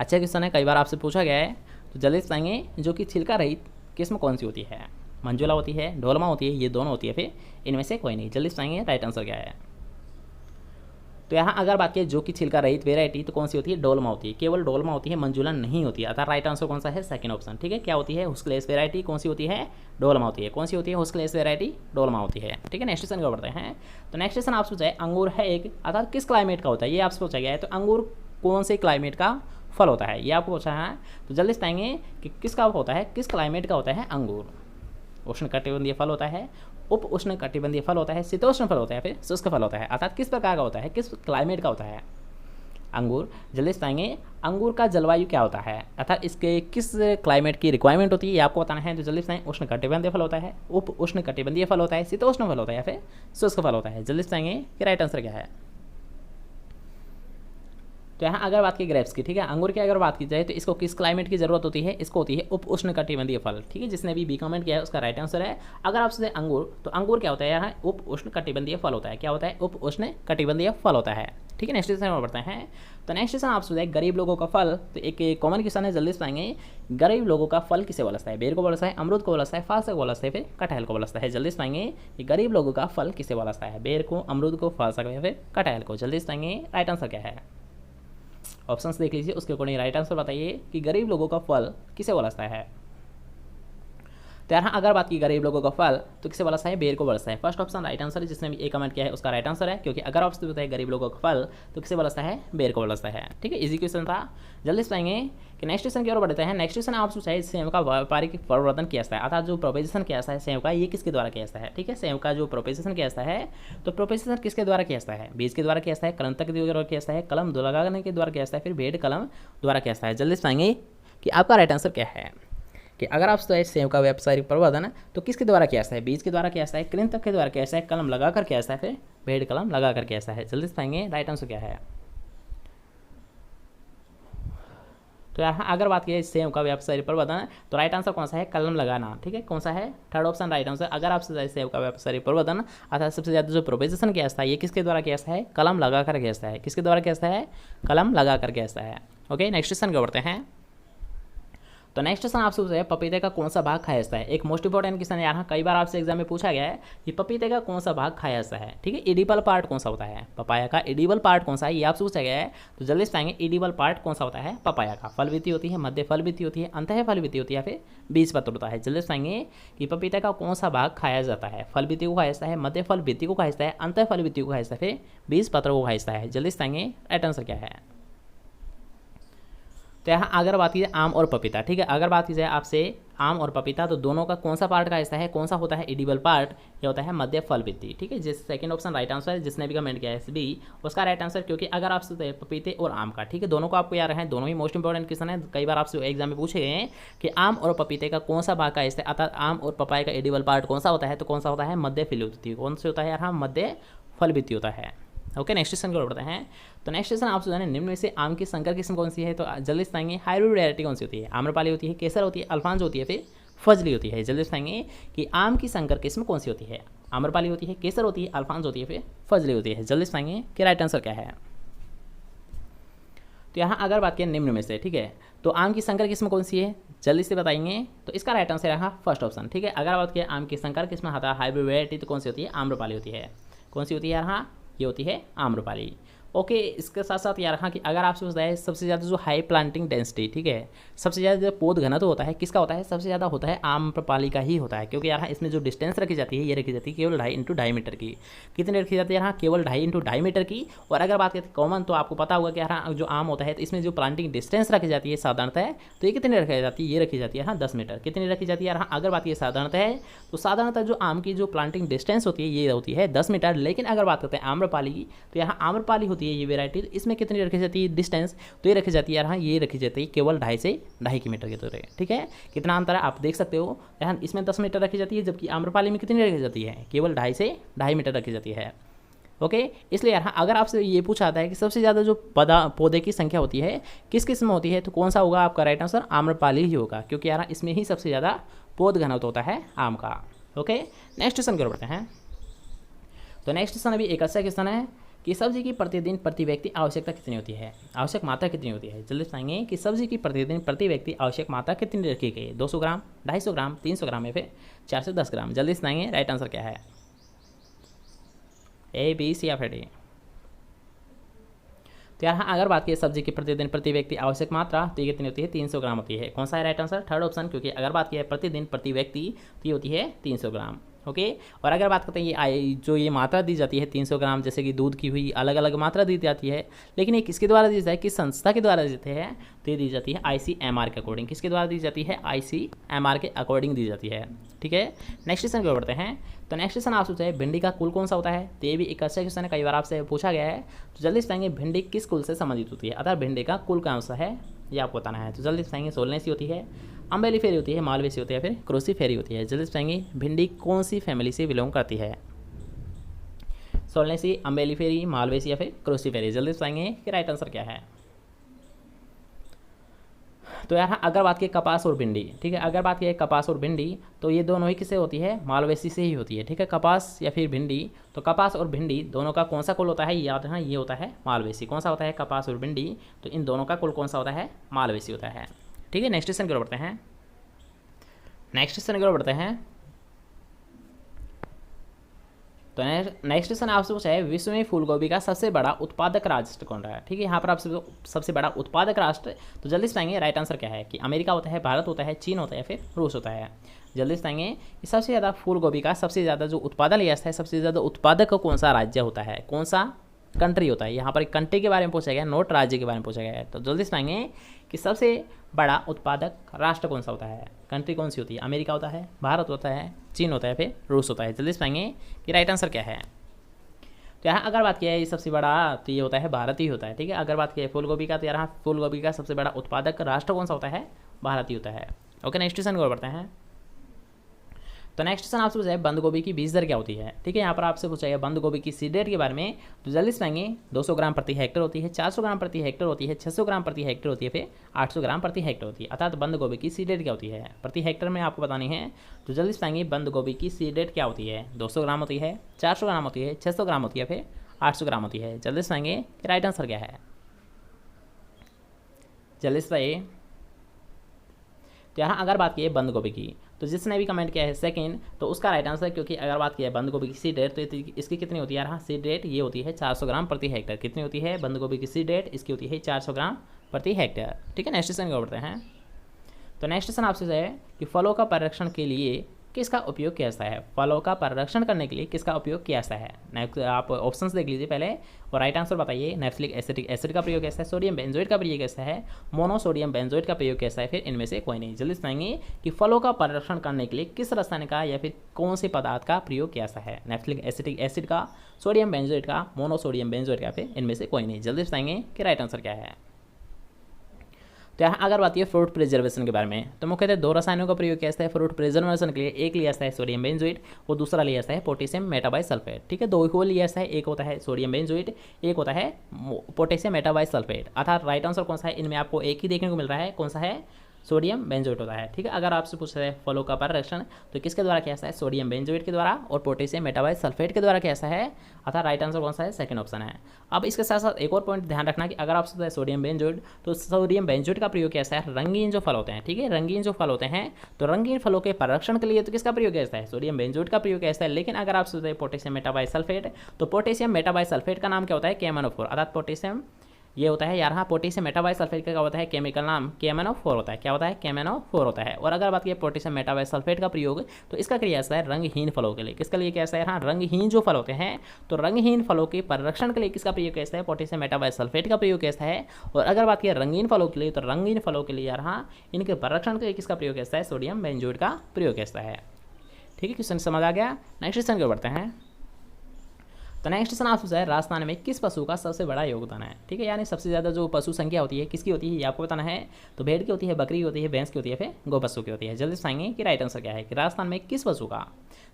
अच्छा क्वेश्चन है, कई बार आपसे पूछा गया है। तो जल्दी बताएंगे जो कि छिलका रहित किस्म कौन सी होती है, मंजुला होती है, डोलमा होती है, ये दोनों होती है, फिर इनमें से कोई नहीं। जल्दी बताएंगे राइट आंसर क्या है। तो यहाँ अगर बात की जो कि छिलका रहित वेराइटी, तो कौन सी होती है, डोलमा होती है, केवल डोलमा होती है, मंजुला नहीं होती है। अर्थात राइट आंसर कौन सा है, सेकंड ऑप्शन, ठीक है। क्या होती है, हुस्कलेस वेराइटी कौन सी होती है, डोलमा होती है। कौन सी होती है, हुस्कलेस वेराइटी, डोलमा होती है, ठीक है। नेक्स्ट क्वेश्चन को बढ़ते हैं। तो नेक्स्ट क्वेश्चन आपसे पूछा है अंगूर है एक, अर्थात किस क्लाइमेट का होता है, ये आपसे पूछा गया है। तो अंगूर कौन से क्लाइमेट का फल होता है, ये आपको पूछा है। तो जल्दी बताएंगे कि किसका होता है, किस क्लाइमेट का होता है अंगूर। उष्णकटिबंधीय फल होता है, उप उष्णकटिबंधीय फल होता है, शीतोष्ण फल होता है, फिर शुष्क फल होता है। अर्थात किस प्रकार का होता है, किस क्लाइमेट का होता है अंगूर। जल्दी बताएंगे अंगूर का जलवायु क्या होता है, अर्थात इसके किस क्लाइमेट की रिक्वायरमेंट होती है, ये आपको बताना है। तो जल्दी बताएंगे उष्णकटिबंधीय फल होता है, उप उष्णकटिबंधीय फल होता है, शीतोष्ण फल होता है, या फिर शुष्क फल होता है। जल्दी बताएंगे कि राइट आंसर क्या है। तो यहाँ अगर बात की ग्रेप्स की, ठीक है, अंगूर की अगर बात की जाए तो इसको किस क्लाइमेट की जरूरत होती है, इसको होती है उप उष्णकटिबंधीय फल, ठीक है। जिसने भी बी कमेंट किया है उसका राइट आंसर है। अगर आपसे अंगूर, तो अंगूर क्या होता है, यहाँ उप उष्णकटिबंधीय फल होता है। क्या होता है, उप उष्णकटिबंधीय फल होता है, ठीक है। नेक्स्ट क्वेश्चन और बढ़ते हैं। तो नेक्स्ट क्वेश्चन आपसे है गरीब लोगों का फल। तो एक कॉमन क्वेश्चन है, जल्दी बताएंगे गरीब लोगों का फल किसे बोलता है, बेर को बोलता है, अमरूद को बोलता है, फालसा को बोलता है, फिर कटहल को बोलता है। जल्दी बताएंगे कि गरीब लोगों का फल किसे बोलता है, बेर को, अमरूद को, फालसा को, या फिर कटहल को। जल्दी बताएंगे राइट आंसर क्या है। ऑप्शंस देख लीजिए, उसके अकॉर्डिंग राइट आंसर बताइए कि गरीब लोगों का फल किसे बोलता है। तो यहाँ अगर बात की गरीब लोगों का फल, तो किसे बोलता है, बेर को बोलता है। फर्स्ट ऑप्शन राइट आंसर है, जिसने भी ए कमेंट किया है उसका राइट आंसर है, क्योंकि अगर आपसे बताए गरीब लोगों का फल तो किसे बोलता है, बेर को बोलता है, ठीक है। इजी क्वेश्चन था। जल्दी बताएंगे कि नेक्स्ट क्वेश्चन की ओर बढ़ते हैं। नेक्स्ट क्वेश्चन आपसे पूछा है सेव का व्यापारिक प्रवर्धन किया जाता है, अर्थात जो प्रोपेगेशन किया जाता है सेव का, ये किसके द्वारा किया जाता है, ठीक है। सेव का जो प्रोपेगेशन किया जाता है, तो प्रोपेगेशन किसके द्वारा किया जाता है, बीज के द्वारा किया जाता है, कलंतक के द्वारा किया जाता है, कलम लगाने के द्वारा किया जाता है, फिर भेड़ कलम द्वारा किया जाता है। जल्दी बताएंगे कि आपका राइट आंसर क्या है। कि अगर आप सेव का व्यावसायिक प्रवर्धन तो किसके द्वारा किया जाता है, बीज के द्वारा किया जाता है, कृंतक के द्वारा किया जाता है, कलम लगा कर किया जाता है, फिर भेड़ कलम लगा कर किया जाता है। जल्दी बताएंगे राइट आंसर क्या है। तो यहाँ अगर बात की सेव का व्यापारी प्रवर्धन, तो राइट आंसर कौन सा है, कलम लगाना। ठीक है, कौन सा है, थर्ड ऑप्शन राइट आंसर। अगर आपसे सेव का व्यापारी प्रवर्धन अर्थात सबसे ज़्यादा जो प्रोपेगेशन किया जाता है ये किसके द्वारा किया जाता है, कलम लगा कर किया जाता है। किसके द्वारा किया जाता है, कलम लगा कर किया जाता है। ओके, नेक्स्ट क्वेश्चन को बढ़ते हैं। तो नेक्स्ट क्वेश्चन आपसे पूछा है पपीते का कौन सा भाग खाया जाता है। एक मोस्ट इंपॉर्टेंट क्वेश्चन है यहाँ, कई बार आपसे एग्जाम में पूछा गया है कि पपीते का कौन सा भाग खाया जाता है। ठीक है, एडिबल पार्ट कौन सा होता है, पपाया का एडिबल पार्ट कौन सा है, ये आपसे पूछा गया है। तो जल्दी से पाएंगे एडिबल पार्ट कौन सा होता है, पपाया का। फल विधि होती है, मध्य फल विधि होती है, अंतः फल विधि होती है, फिर बीज पत्र होता है। जल्दी से पाएंगे कि पपीते का कौन सा भाग खाया जाता है, फल विधि को खाया जाता है, मध्य फल विधि को खाया जाता है, अंतः फल विधि को खाया जाता है, फिर बीज पत्र को खाया जाता है। जल्दी से पाएंगे राइट आंसर क्या है। तो यहाँ अगर बात की जाए आम और पपीता, ठीक है, अगर बात की जाए आपसे आम और पपीता, तो दोनों का कौन सा पार्ट का हिस्सा है, कौन सा होता है एडिबल पार्ट, ये होता है मध्य फल विधि। ठीक है, जिस सेकंड ऑप्शन राइट आंसर है, जिसने भी कमेंट किया है SB उसका राइट आंसर। क्योंकि अगर आपसे पपीते और आम का, ठीक है, दोनों को आपको याद रहे, दोनों ही मोस्ट इंपॉर्टेंट क्वेश्चन है। कई बार आपसे एग्जाम में पूछे गए हैं कि आम और पपीते का कौन सा भाग का हिस्सा है, अर्थात आम और पपाया का एडिबल पार्ट कौन सा होता है, तो कौन सा होता है, मध्य फल विधि। कौन से होता है यार, मध्य फल विधि होता है। ओके, नेक्स्ट क्वेश्चन को बढ़ते हैं। तो नेक्स्ट क्वेश्चन आपसे जाने निम्न में से आम की संकर किस्म कौन सी है। तो जल्दी से पाएंगे हाइब्रिड वैरायटी कौन सी होती है, आम्रपाली होती है, केसर होती है, अल्फांसो होती है, फिर फजली होती है। जल्दी से पाएंगे कि आम की संकर किस्म कौन सी होती है, आम्रपाली होती है, केसर होती है, अल्फांसो होती है, फिर फजली होती है। जल्दी से पाएंगे कि राइट आंसर क्या है। तो यहाँ अगर बात करें निम्न में से, ठीक है, तो आम की संकर किस्म कौन सी है, जल्दी से बताएंगे। तो इसका राइट आंसर यहाँ फर्स्ट ऑप्शन। ठीक है, अगर बात करें आम की संकर किस्म आता है हाइब्रिड वैरायटी, तो कौन सी होती है, आम्रपाली होती है। कौन सी होती है यहाँ, ये होती है आम्रपाली। ओके, इसके साथ साथ यार हाँ कि अगर आपसे पूछता है सबसे ज़्यादा जो हाई प्लांटिंग डेंसिटी, ठीक है, सबसे ज़्यादा जो पौध घनत्व होता है किसका होता है, सबसे ज़्यादा होता है आम्रपाली का ही होता है। क्योंकि यार इसमें जो डिस्टेंस रखी जाती है ये रखी जाती है केवल 2.5 × 2.5 मीटर की। कितनी रखी जाती है यहाँ, केवल 2.5 × 2.5 मीटर की। और अगर बात करते हैं कॉमन, तो आपको पता होगा कि यार जो आम होता है तो इसमें जो प्लांटिंग डिस्टेंस रखी जाती है साधारणतः, तो ये कितनी रखी जाती है, ये रखी जाती है यहाँ 10 मीटर। कितनी रखी जाती है यार, अगर बात की साधारणतः है तो साधारणतः जो आम की जो प्लांटिंग डिस्टेंस होती है ये होती है 10 मीटर। लेकिन अगर बात करते हैं आम्रपाली की, तो यहाँ आम्रपाली होती है ये वेराइटी, इसमें कितनी रखी जाती है डिस्टेंस, तो ये रखी जाती है यार, ये रखी जाती है केवल 2.5 से 2.5 मीटर के दूर है। ठीक है, कितना अंतर है आप देख सकते हो, यहाँ इसमें 10 मीटर रखी जाती है, जबकि आम्रपाली में कितनी रखी जाती है, केवल 2.5 से 2.5 मीटर रखी जाती है। ओके, इसलिए यार अगर आपसे ये पूछा जाता है कि सबसे ज़्यादा जो पौधे की संख्या होती है किस किस्म में होती है, तो कौन सा होगा आपका राइट आंसर, आम्रपाली ही होगा। क्योंकि यार इसमें ही सबसे ज़्यादा पौध घनत्व होता है आम का। ओके, नेक्स्ट क्वेश्चन की ओर बढ़ते हैं। तो नेक्स्ट क्वेश्चन अभी एक अच्छा क्वेश्चन है कि सब्जी की प्रतिदिन प्रति व्यक्ति आवश्यकता कितनी होती है, आवश्यक मात्रा कितनी होती है। जल्दी बताएंगे कि सब्जी की प्रतिदिन प्रति व्यक्ति आवश्यक मात्रा कितनी रखी गई है, 200 ग्राम, 250 ग्राम, 300 ग्राम या फिर 410 ग्राम। जल्दी बताएंगे राइट आंसर क्या है, A, B, C या फिर D। तो यहाँ अगर बात की सब्जी की प्रतिदिन प्रति व्यक्ति आवश्यक मात्रा, तो ये कितनी होती है, 300 ग्राम होती है। कौन सा है राइट आंसर, थर्ड ऑप्शन। क्योंकि अगर बात की है प्रतिदिन प्रति व्यक्ति, तो ये होती है 300 ग्राम। ओके, और अगर बात करते हैं ये जो ये मात्रा दी जाती है 300 ग्राम, जैसे कि दूध की हुई अलग अलग मात्रा दी जाती है, लेकिन ये किसके द्वारा दी जाती है, किस संस्था के द्वारा देते हैं, तो ये दी जाती है ICMR के अकॉर्डिंग। किसके द्वारा दी जाती है, ICMR के अकॉर्डिंग दी जाती है। ठीक है, नेक्स्ट क्वेश्चन की ओर बढ़ते हैं। तो नेक्स्ट क्वेश्चन आपसे पूछा है भिंडी का कुल कौन सा होता है, तो ये भी एक अच्छा क्वेश्चन है, कई बार आपसे पूछा गया है। तो जल्दी बताएंगे भिंडी किस कुल से संबंधित होती है, अर्थात भिंडी का कुल कौन सा है ये आपको बताना है। तो जल्दी बताएंगे सोलनेसी होती है, अम्बेलिफेरी होती है, मालवेसी होती है, फिर क्रोसीफेरी होती है। जल्दी बताएंगे भिंडी कौन सी फैमिली से बिलोंग करती है, सोलनेसी, अम्बेलिफेरी, मालवेसी या फिर क्रोसीफेरी। जल्दी बताएंगे कि राइट आंसर क्या है। तो यार अगर बात की कपास और भिंडी, ठीक है, अगर बात की कपास और भिंडी, तो ये दोनों ही किससे होती है, मालवेसी से ही होती है। ठीक है, कपास या फिर भिंडी, तो कपास और भिंडी दोनों का कौन सा कुल होता है, याद है ये होता है मालवेसी। कौन सा होता है, कपास और भिंडी, तो इन दोनों का कुल कौन सा होता है, मालवेसी होता है। ठीक है, नेक्स्ट क्वेश्चन की ओर बढ़ते हैं। नेक्स्ट क्वेश्चन की ओर बढ़ते हैं। तो नेक्स्ट क्वेश्चन आपसे पूछा है विश्व में फूलगोभी का सबसे बड़ा उत्पादक राष्ट्र कौन रहा है। ठीक है, यहाँ पर आपसे सबसे बड़ा उत्पादक राष्ट्र, तो जल्दी से पाएंगे राइट आंसर क्या है, कि अमेरिका होता है, भारत होता है, चीन होता है, फिर रूस होता है। जल्दी से पाएंगे कि सबसे ज़्यादा फूलगोभी का सबसे ज़्यादा जो उत्पादन लिया जाता है, सबसे ज़्यादा उत्पादक कौन सा राज्य होता है, कौन सा कंट्री होता है। यहाँ पर कंट्री के बारे में पूछा गया, नोट राज्य के बारे में पूछा गया है। तो जल्दी से पाएंगे कि सबसे बड़ा उत्पादक राष्ट्र कौन सा होता है, कंट्री कौन सी होती है, अमेरिका होता है, भारत होता है, चीन होता है, फिर रूस होता है। जल्दी से पाएंगे कि राइट आंसर क्या है। तो यहाँ अगर बात किया है ये सबसे बड़ा, तो ये होता है भारत ही होता है। ठीक है, अगर बात की है फूलगोभी का, तो यहाँ फूलगोभी का सबसे बड़ा उत्पादक राष्ट्र कौन सा होता है, भारत ही होता है। ओके, नेक्स्ट क्वेश्चन को बढ़ते हैं। तो नेक्स्ट क्वेश्चन आपसे पूछा है बंद गोभी की बीज दर क्या होती है। ठीक है, यहाँ पर आपसे पूछा है बंद गोभी की सीड रेट के बारे में। तो जल्दी से पाएंगे 200 ग्राम प्रति हेक्टर होती है, 400 ग्राम प्रति हेक्टर होती है, 600 ग्राम प्रति हेक्टर होती है, फिर 800 ग्राम प्रति हेक्टर होती है। अर्थात बंद गोभी की सीड रेट क्या होती है प्रति हेक्टर में आपको बतानी है। तो जल्दी से पाएंगे बंद गोभी की सीड रेट क्या होती है। 200 ग्राम होती है, 400 ग्राम होती है, 600 ग्राम होती है, फिर 800 ग्राम होती है। जल्दी से पाएंगे कि राइट आंसर क्या है। जल्दी से पाइए। तो यहाँ अगर बात की है बंद गोभी की, तो जिसने भी कमेंट किया है सेकंड, तो उसका राइट आंसर, क्योंकि अगर बात की है बंद गोभी की सीड रेट, तो इसकी कितनी होती है यार, सीड रेट ये होती है 400 ग्राम प्रति हेक्टर। कितनी होती है बंद गोभी की सीड रेट, इसकी होती है 400 ग्राम प्रति हेक्टर। ठीक है, नेक्स्ट क्वेश्चन को बढ़ते हैं। तो नेक्स्ट क्वेश्चन आपसे है कि फलों का परिरक्षण के लिए किसका उपयोग किया जाता है। फलों का परिरक्षण करने के लिए किसका उपयोग किया जाता है। नेक्स्ट आप ऑप्शंस देख लीजिए पहले और राइट आंसर बताइए। नैफ्थलिक एसिटिक एसिड का प्रयोग कैसा है, सोडियम बेंजोएट का प्रयोग कैसा है, मोनोसोडियम बेंजोएट का प्रयोग कैसा है, फिर इनमें से कोई नहीं। जल्दी सुनाएंगे कि फलों का परिरक्षण करने के लिए किस रसायन का या फिर कौन से पदार्थ का प्रयोग किया जाता है। नैफ्थलिक एसिटिक एसिड का, सोडियम बेंजोएट का, मोनोसोडियम बेंजोएट का, फिर इनमें से कोई नहीं। जल्दी सुनाएंगे कि राइट आंसर क्या है। तो यहाँ अगर बात है फ्रूट प्रिजर्वेशन के बारे में, तो मुख्यतः 2 रसायनों का प्रयोग किया जाता है फ्रूट प्रिजर्वेशन के लिए। एक लिया जाता है सोडियम बेंजोएट और दूसरा लिया जाता है पोटेशियम मेटाबाइसल्फेट। ठीक है, 2 को लिया जाता है, एक होता है सोडियम बेंजोएट, एक होता है पोटेशियम मेटाबाइसल्फेट। अर्थात राइट आंसर कौन सा है, इनमें आपको एक ही देखने को मिल रहा है, कौन सा है, सोडियम बेंजोएट होता है। ठीक है, अगर आपसे पूछ रहे हैं फलों का परिरक्षण तो किसके द्वारा किया जाता है, सोडियम बेंजोएट के द्वारा और पोटेशियम मेटाबाइसल्फेट के द्वारा किया जाता है। अर्थात राइट आंसर कौन सा है, सेकंड ऑप्शन है। अब इसके साथ साथ एक और पॉइंट ध्यान रखना कि अगर आपसे सोडियम बेंजोएट, तो सोडियम बेंजोएट का प्रयोग किया जाता है रंगीन जो फल होते हैं। ठीक है, रंगीन जो फल होते हैं, तो रंगीन फलों के परिरक्षण के लिए तो किसका प्रयोग किया जाता है, सोडियम बेंजोएट का प्रयोग किया जाता है। लेकिन अगर आपसे पोटेशियम मेटाबाइसल्फेट, तो पोटेशियम मेटाबाइसल्फेट का नाम क्या होता है, KMnO4। अर्थात पोटेशियम ये होता है यहाँ पोटेशियम मेटाबाइसल्फेट का क्या होता है, केमिकल नाम KMnO4 होता है। क्या होता है, KMnO4 होता है। और अगर बात की पोटेशियम मेटाबाइसल्फेट का प्रयोग, तो इसका किया जाता है रंगहीन फलों के लिए। किसके लिए किया जाता है, हाँ, रंगहीन जो फल होते हैं, तो रंगहीन फलों के परिरक्षण के लिए किसका प्रयोग किया जाता है, पोटेशियम मेटाबाइसल्फेट का प्रयोग किया जाता है। और अगर बात की रंगीन फलों के लिए, तो रंगीन फलों के लिए यहाँ इनके परिरक्षण के लिए किसका प्रयोग किया जाता है, सोडियम बेंजोएट का प्रयोग किया जाता है। ठीक है, क्वेश्चन समझ आ गया। नेक्स्ट क्वेश्चन को बढ़ते हैं। तो नेक्स्ट क्वेश्चन आपसे है राजस्थान में किस पशु का सबसे बड़ा योगदान है। ठीक है, यानी सबसे ज़्यादा जो पशु संख्या होती है किसकी होती है, ये आपको बताना है। तो भेड़ की होती है, बकरी की होती है, भैंस की होती है, फिर गौ पशु की होती है। जल्दी बताएंगे कि राइट आंसर क्या है कि राजस्थान में किस पशु का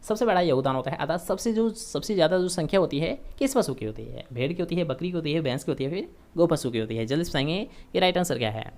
सबसे बड़ा योगदान होता है। अर्थात सबसे ज़्यादा जो संख्या होती है किस पशु की होती है, भेड़ की होती है, बकरी की होती है, भैंस की होती है, फिर गौ पशु की होती है। जल्दी बताएंगे कि राइट आंसर क्या है।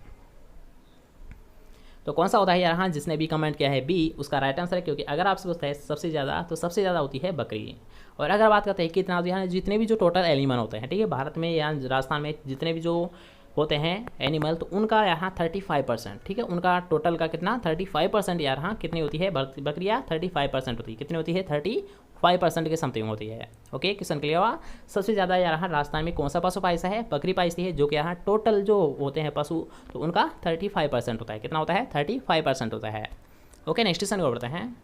तो कौन सा होता है यार, हाँ, जिसने भी कमेंट किया है बी, उसका राइट आंसर है। क्योंकि अगर आपसे पूछता है सबसे ज़्यादा, तो सबसे ज़्यादा होती है बकरी। और अगर बात करते हैं कितना, यहाँ जितने भी जो टोटल एनिमल होते हैं, ठीक है, भारत में या राजस्थान में जितने भी जो होते हैं एनिमल, तो उनका यहाँ 35%। ठीक है, उनका टोटल का कितना 35% यार, हाँ, कितनी होती है बकरियाँ, 35% होती है। कितनी होती है, 35% के समथिंग होती है। ओके, क्वेश्चन क्लियर हुआ। सबसे ज़्यादा यहाँ राजस्थान में कौन सा पशु पाइसा है, बकरी पाइसी है, जो कि यहाँ टोटल जो होते हैं पशु, तो उनका 35% होता है। कितना होता है, 35% होता है। ओके, नेक्स्ट क्वेश्चन को बढ़ते हैं।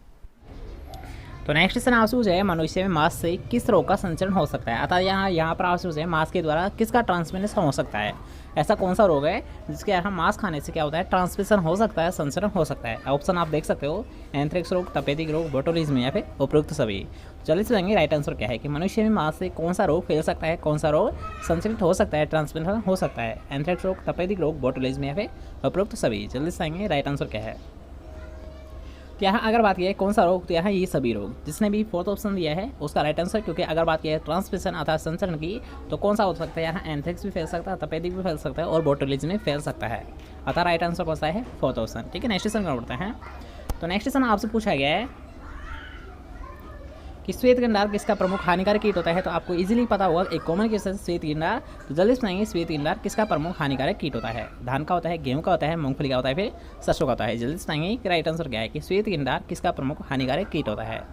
तो नेक्स्ट क्वेश्चन आपसे पूछा है मनुष्य में मांस से किस रोग का संचरण हो सकता है। अतः यहाँ पर आपसे पूछा है मांस के द्वारा किसका ट्रांसमिशन हो सकता है। ऐसा कौन सा रोग है जिसके यहाँ मांस खाने से क्या होता है, ट्रांसमिशन हो सकता है, संचरण हो सकता है। ऑप्शन आप देख सकते हो, एंथ्रेक्स रोग, तपेदिक रोग, बोटुलिज्म या फिर उपरोक्त सभी। चलिए समझेंगे राइट आंसर क्या है कि मनुष्य में मांस से कौन सा रोग फैल सकता है, कौन सा रोग संचरित हो सकता है, ट्रांसमिशन हो सकता है। एंथ्रेक्स रोग, तपेदिक रोग, बोटुलिज्म या फिर उपरोक्त सभी। जल्दी समझेंगे राइट आंसर क्या है। तो यहाँ अगर बात की है कौन सा रोग, तो यहाँ ये सभी रोग। जिसने भी फोर्थ ऑप्शन दिया है उसका राइट आंसर। क्योंकि अगर बात की है ट्रांसमिशन अर्थात संचरण की, तो कौन सा हो सकता है, यहाँ एंथ्रेक्स भी फैल सकता है, तपेदिक भी फैल सकता है और बोटुलिज्म भी फैल सकता है। अतः राइट आंसर कौन सा है, फोर्थ ऑप्शन। ठीक है, नेक्स्ट क्वेश्चन करते हैं। तो नेक्स्ट क्वेश्चन आपसे पूछा गया है कि श्वेत गिरनार किसका प्रमुख हानिकारक कीट होता है। तो आपको इजीली पता होगा, एक कॉमन क्वेश्चन है श्वेत गिरनार। तो जल्दी सुनाएंगे श्वेत गिरनार किसका प्रमुख हानिकारक कीट होता है। धान का होता है, गेहूं का होता है, मूंगफली का होता है, फिर सरसों का होता है। जल्दी सुनाएंगे कि राइट आंसर क्या है कि श्वेत गिरनार किसका प्रमुख हानिकारक कीट होता है।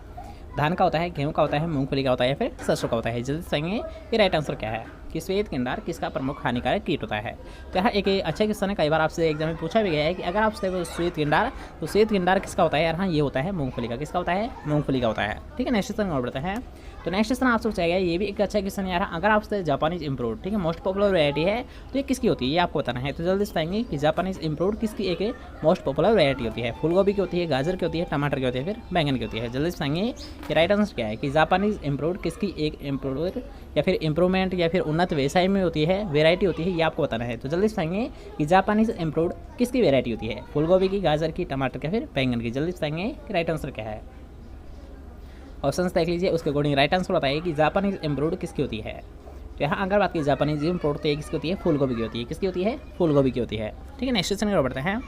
धान का होता है, गेहूं का होता है, मूंगफली का होता है, फिर सरसों का होता है। जल्दी बताएंगे कि राइट आंसर क्या है कि श्वेत गिरनार किसका प्रमुख हानिकारक कीट होता है। तो यहाँ एक अच्छा क्वेश्चन है, कई बार आपसे एग्जाम में पूछा भी गया है कि अगर आपसे श्वेत गिरनार, तो श्वेत गिरनार किसका होता है यार, हाँ, ये होता है मूंगफली का। किसका होता है, मूंगफली का होता है। ठीक है, नेक्स्ट क्वेश्चन और बढ़ते हैं। तो नेक्स्ट क्वेश्चन आपसे पूछा गया, ये भी एक अच्छा क्वेश्चन यार, अगर आपसे जापानीज इम्प्रूव, ठीक है, मोस्ट पॉपुलर वैरायटी है, तो ये किसकी होती है, ये आपको बताना है। तो जल्दी बताएंगे कि जापानीज इम्प्रूव किसकी एक मोस्ट पॉपुलर वैरायटी होती है। फूलगोभी की होती है, गाजर की होती है, टमाटर की होती है, फिर बैंगन की होती है। जल्दी बताएंगे कि राइट आंसर क्या है कि जापानीज इम्प्रूव किसकी एक इम्प्रूव या फिर इम्प्रूवमेंट या फिर उन्नत व्यवसाय में होती है, वेरायटी होती है, ये आपको बताना है। तो जल्दी बताएंगे कि जापानीज इम्प्रूव किसकी वेरायटी होती है, फूलगोभी की, गाजर की, टमाटर की, फिर बैंगन की। जल्दी बताएंगे कि राइट आंसर क्या है। ऑप्शन देख लीजिए, उसके अकॉर्डिंग राइट आंसर बताइए कि जापानीज इम्प्रूव्ड किसकी होती है। तो यहाँ अगर बात की जापानीज इम्प्रूव्ड तो ये किसकी होती है, फूल गोभी की होती है। किसकी होती है, फूल गोभी की होती है। ठीक है, नेक्स्ट क्वेश्चन की ओर बढ़ते हैं।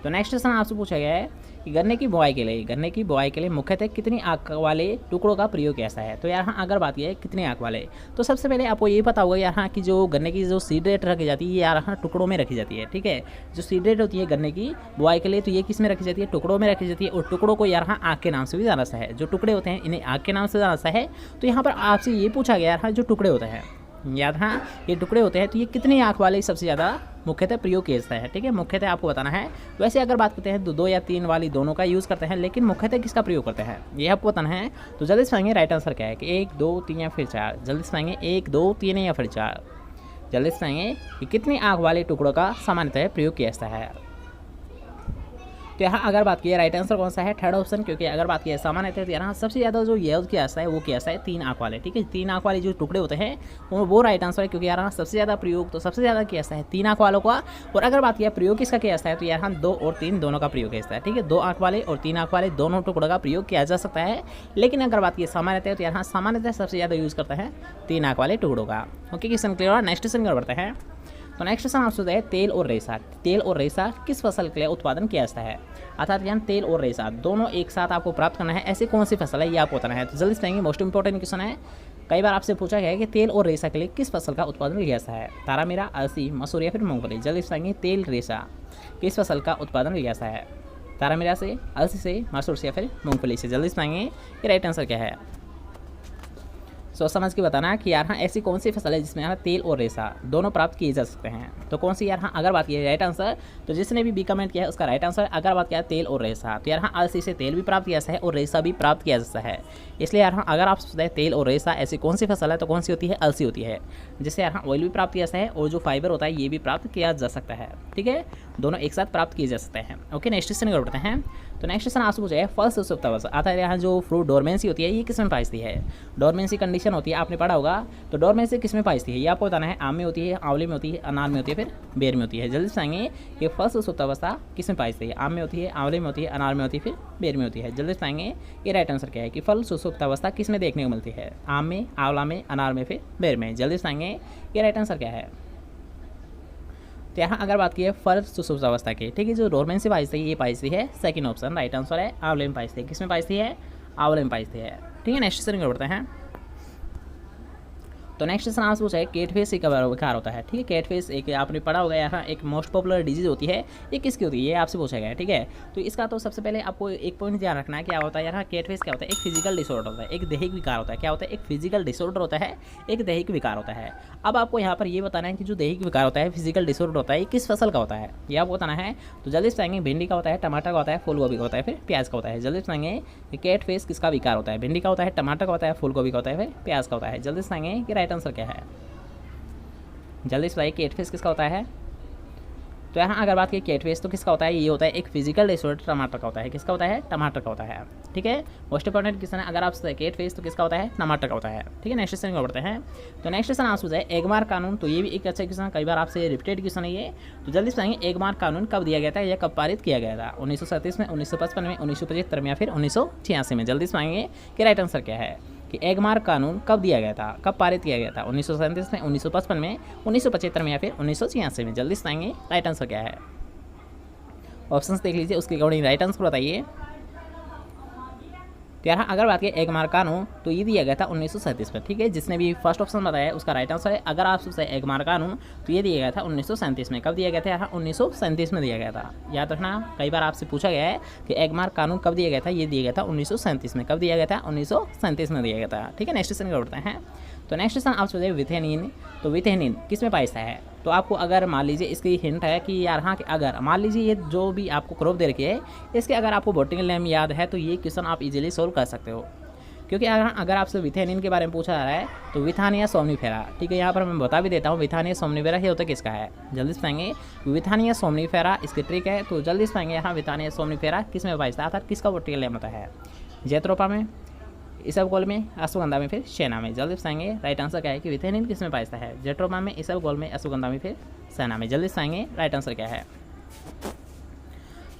तो नेक्स्ट क्वेश्चन आपसे पूछा गया है कि गन्ने की बुआई के लिए मुख्यतः कितनी आंख वाले टुकड़ों का प्रयोग कैसा है। तो यहाँ अगर बात की है कितने आंख वाले, तो सबसे पहले आपको ये पता होगा यहाँ की जो गन्ने की जो सीड रेट रखी जाती है ये यहाँ टुकड़ों में रखी जाती है। ठीक है, जो सीड रेट होती है गन्ने की बुआई के लिए तो ये किस में रखी जाती है, टुकड़ों में रखी जाती है। और टुकड़ों को यहाँ आँख के नाम से भी जाना सा है, जो टुकड़े होते हैं इन्हें आँख के नाम से जाना सा है। तो यहाँ पर आपसे ये पूछा गया यहाँ जो टुकड़े होते हैं, याद हाँ ये टुकड़े होते हैं तो ये कितनी आँख वाले सबसे ज़्यादा मुख्यतः प्रयोग किया जाता है। ठीक है, मुख्यतः आपको बताना है। वैसे अगर बात करते हैं तो 2 या 3 वाली दोनों का यूज़ करते हैं, लेकिन मुख्यतः किसका प्रयोग करते हैं ये आपको बताना है। तो जल्दी से पाएंगे राइट आंसर क्या है कि 1 2 3 या फिर 4। जल्दी से पाएंगे 1 2 3 या फिर 4। जल्दी से पाएंगे कि कितनी आँख वाले टुकड़ों का सामान्यतः प्रयोग किया जाता है। तो यहाँ अगर बात की है राइट आंसर कौन सा है, थर्ड ऑप्शन। क्योंकि अगर बात की है सामान्यतः तो यहाँ सबसे ज़्यादा जो यूज़ किया जाता है वो किया जाता है 3 आँख वाले। ठीक है, 3 आँख वाले जो टुकड़े होते हैं वो राइट आंसर है। क्योंकि यहाँ सबसे ज़्यादा प्रयोग तो सबसे ज़्यादा किया जाता है 3 आँख वालों का। और अगर बात किया प्रयोग किसका किया जाता है तो यहाँ 2 और 3 दोनों का प्रयोग किया जाता है। ठीक है, 2 आँख वाले और 3 आँख वाले दोनों टुकड़ों का प्रयोग किया जा सकता है। लेकिन अगर बात की सामान्यतः तो यहाँ सामान्यतः सबसे ज़्यादा यूज़ करता है 3 आँख वाले टुकड़ों का। Okay, question clear. Next question कर बढ़ते हैं। तो नेक्स्ट क्वेश्चन आपसे है तेल और रेशा किस फसल के लिए उत्पादन किया जाता है। अर्थात यहाँ तेल और रेशा दोनों एक साथ आपको प्राप्त करना है, ऐसी कौन सी फसल है ये आपको बताना है। तो जल्दी से कहेंगे, मोस्ट इंपॉर्टेंट क्वेश्चन है। कई बार आपसे पूछा गया है कि तेल और रेशा के लिए किस फसल का उत्पादन किया जाता है, तारा मीरा, अलसी, मसूर या फिर मूंगफली। जल्दी से कहेंगे तेल रेशा किस फसल का उत्पादन किया जाता है, तारा मीरा से, अलसी से, मसूर से या फिर मूंगफली से। जल्दी से कहेंगे कि राइट आंसर क्या है। सोच समझ के बताना कि यहाँ ऐसी कौन सी फसल है जिसमें यहाँ तेल और रेशा दोनों प्राप्त किए जा सकते हैं। तो कौन सी यहाँ अगर बात की राइट आंसर, तो जिसने भी बी कमेंट किया है उसका राइट आंसर। अगर बात किया तेल और रेशा तो यहाँ अलसी से तेल भी प्राप्त किया जाता है और रेशा भी प्राप्त किया जाता है। इसलिए यहाँ अगर आप सोचते हैं तेल और रेशा ऐसी कौन सी फसल है तो कौन सी होती है, अलसी होती है, जिससे यहाँ ऑयल भी प्राप्त किया जाता है और जो फाइबर होता है ये भी प्राप्त किया जा सकता है। ठीक है, दोनों एक साथ प्राप्त किए जा सकते हैं। ओके, नेक्स्ट क्वेश्चन कर बढ़ते हैं। तो नेक्स्ट क्वेश्चन आपसे पूछा है फल से सुप्त अवस्था। आता है यहाँ जो फ्रूट डोरमेंसी होती है ये किस में पाई है, डोरमेंसी कंडीशन होती है, आपने पढ़ा होगा। तो डोरमेंसी किस में पाई है ये आपको बताना है। आम में होती है, आंवले में होती है, अनार में होती है, फिर बेर में होती है। जल्दी से आएंगे कि फल से सुप्त अवस्था किस में पाई है, आम में होती है, आंवले में होती है, अनार में होती है, फिर बेर में होती है। जल्दी से आएंगे ये राइट आंसर क्या है कि फल सुसुप्त अवस्था किस में देखने को मिलती है, आम में, आंवला में, अनार में, फिर बेर में। जल्दी से आएंगे ये राइट आंसर क्या है। तो यहाँ अगर बात की है फल सुसुप्त अवस्था की, ठीक है, जो डोरमेंसी पाइस है ये पाइस है सेकंड ऑप्शन, राइट आंसर है। आंवले में पाइस है, किस में पाइस है, आंवले में पाइस है। ठीक है, नेक्स्ट क्वेश्चन बढ़ते हैं। तो नेक्स्ट क्वेश्चन आपसे पूछा है केटफिश एक विकार होता है। ठीक है, केटफिश एक आपने पढ़ा होगा यहाँ एक मोस्ट पॉपुलर डिजीज होती है, ये किसकी होती है ये आपसे पूछा गया है। ठीक है, तो इसका तो सबसे पहले आपको एक पॉइंट ध्यान रखना है, क्या होता है यहाँ केटफिश क्या होता है, एक फिजिकल डिसऑर्डर होता है, एक दैहिक विकार होता है। क्या होता है, एक फिजिकल डिसऑर्डर होता है, एक दैहिक विकार होता है। अब आपको यहाँ पर ये बताना है कि जो दैहिक विकार होता है, फिजिकल डिसऑर्डर होता है, ये किस फसल का होता है ये आपको बताना है। तो जल्दी से आएंगे भिंडी का होता है, टमाटर का होता है, फूल गोभी का होता है, फिर प्याज का होता है। जल्दी से आएंगे कि केटफिश किसका विकार होता है, भिंडी का होता है, टमाटर का होता है, फूल गोभी का होता है, फिर प्याज का होता है। जल्दी से आएंगे कि राइट आंसर क्या है। जल्दी से बताइए केटफिश किसका होता है। तो यहाँ अगर बात की केटफिश तो किसका होता है, ये होता है एक फिजिकल डिसऑर्डर टमाटर का होता है। किसका होता है, टमाटर का होता है। ठीक है, मोस्ट इंपॉर्टेंट क्वेश्चन है। अगर आप केटफिश तो किसका होता है, टमाटर का होता है। ठीक है, नेक्स्ट क्वेश्चन को बढ़ते हैं। तो नेक्स्ट क्वेश्चन आपसे पूछा है एगमार्क कानून, तो ये भी एक अच्छा क्वेश्चन, कई बार आपसे रिपीटेड क्वेश्चन है ये। तो जल्दी से बताएंगे एगमार्क कानून कब दिया गया था या कब पारित किया गया था, 1937 में, 1955 में, 1975 में या फिर 1986 में। जल्दी से बताएंगे कि राइट आंसर क्या है कि एगमार्क कानून कब दिया गया था, कब पारित किया गया था, 1937 में, 1955 में, 1975 में या फिर 1986 में। जल्दी से बताएंगे राइट आंसर क्या है। ऑप्शंस देख लीजिए, उसके अकॉर्डिंग राइट आंसर बताइए। तो यहाँ अगर बात करें एगमार्क कानून तो ये दिया गया था 1937 में। ठीक है, जिसने भी फर्स्ट ऑप्शन बताया उसका राइट आंसर है। अगर आप सोचते हैं एगमार्क कानून तो ये दिया गया था 1937 में। कब दिया गया था, यहाँ 1937 में दिया गया था। याद रखना, कई बार आपसे पूछा गया है कि एगमार्क कानून कब दिया गया था, ये दिया गया था 1937 में। कब दिया गया था, 1937 में दिया गया था। ठीक है, नेक्स्ट क्वेश्चन का उठते हैं। तो नेक्स्ट क्वेश्चन आप सोचिए विथेनिन, तो विथेनिन किस में पाया है। तो आपको अगर मान लीजिए इसकी हिंट है कि यार हाँ कि अगर मान लीजिए ये जो भी आपको क्रॉप दे रखी है इसके अगर आपको बॉटनिकल नेम याद है तो ये क्वेश्चन आप इजीली सोल्व कर सकते हो। क्योंकि अगर आपसे विथेनिन के बारे में पूछा जा रहा है तो विथानिया सोमनीफेरा। ठीक है, यहाँ पर मैं बता भी देता हूँ विथानिया सोमनीफेरा ये होता किसका है। जल्दी से पाएंगे विथानिया सोमनीफेरा इसकी ट्रिक है। तो जल्दी से पाएंगे यहाँ विथानिया सोमनीफेरा किस में पाया था, किसका बॉटनिकल नेम होता है, जैत्रोपा में, इसबगोल में, अश्वगंधा में, फिर सेना में। जल्दी से आएंगे राइट आंसर क्या है कि विथेनिन किस में पाया है, जैट्रोपा में, इसबगोल में, अश्वगंधा में, फिर सेना में। जल्दी से आएंगे राइट आंसर क्या है।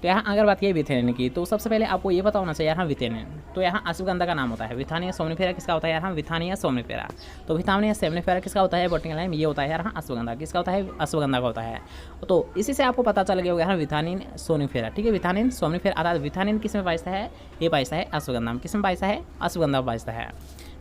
तो यहाँ अगर बात की विथेनिन की, तो सबसे पहले आपको ये पता होना चाहिए यहाँ विथेनिन, तो यहाँ अश्वगंधा का नाम होता है। विथानिया सोमनिफेरा किसका होता है यहाँ विथानिया सोमनिफेरा। तो विथानिया सोमनिफेरा किसका होता है बॉटनिकल नेम, ये होता है यहाँ अश्वगंधा। किसका होता है अश्वगंधा का होता है। तो इसी से आपको पता चल गया होगा यहाँ विथानिन सोमनिफेरा, ठीक है। विथानिन सोमनिफेरा अर्थात विथानिन किस में पाइता है, ये पाइता है अश्वगंधा में। किस में पाइता है, अश्वगंधा में पाइता है,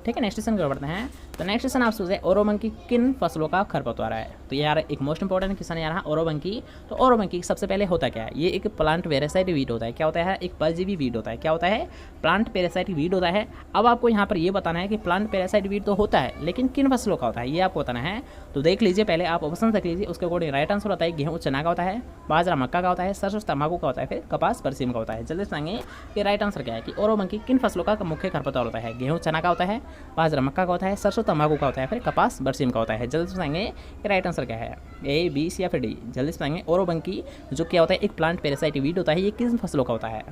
ठीक है। नेक्स्ट क्वेश्चन की ओर बढ़ते हैं। तो नेक्स्ट क्वेश्चन आपसे पूछे ओरोबंकी किन फसलों का खरपतवार है। तो यार एक मोस्ट इंपॉर्टेंट क्वेश्चन है यार ओरोबंकी। तो ओरोबंकी सबसे पहले होता क्या है, ये एक प्लांट पैरासाइट वीड होता है। क्या होता है, एक परजीवी वीड होता है। क्या होता है, प्लांट पैरासाइट वीड होता है। अब आपको यहाँ पर ये बताना है कि प्लांट पैरासाइट वीड तो होता है, लेकिन किन फसलों का होता है, ये आपको बताना है। तो देख लीजिए, पहले आप ऑप्शन देख लीजिए, उसके अकॉर्डिंग राइट आंसर होता है गेहूँ चना का होता है, बाजरा मक्का का होता है, सरसों तंबाकू का होता है, फिर कपास बरसीम का होता है। जल्दी बताएंगे कि राइट आंसर क्या है कि ओरोबंकी किन फसलों का मुख्य खरपतवार होता है। गेहूँ चना का होता है, बाजरा मक्का का होता है, सरसों तंबाकू का होता है, फिर कपास बरसीम का होता है। जल्दी बताएंगे कि राइट आंसर क्या है, ए बी सी या फिर डी। जल्दी बताएंगे ओरोबंकी जो क्या होता है, एक प्लांट पैरासाइट वीड होता है, ये किन फसलों का होता है।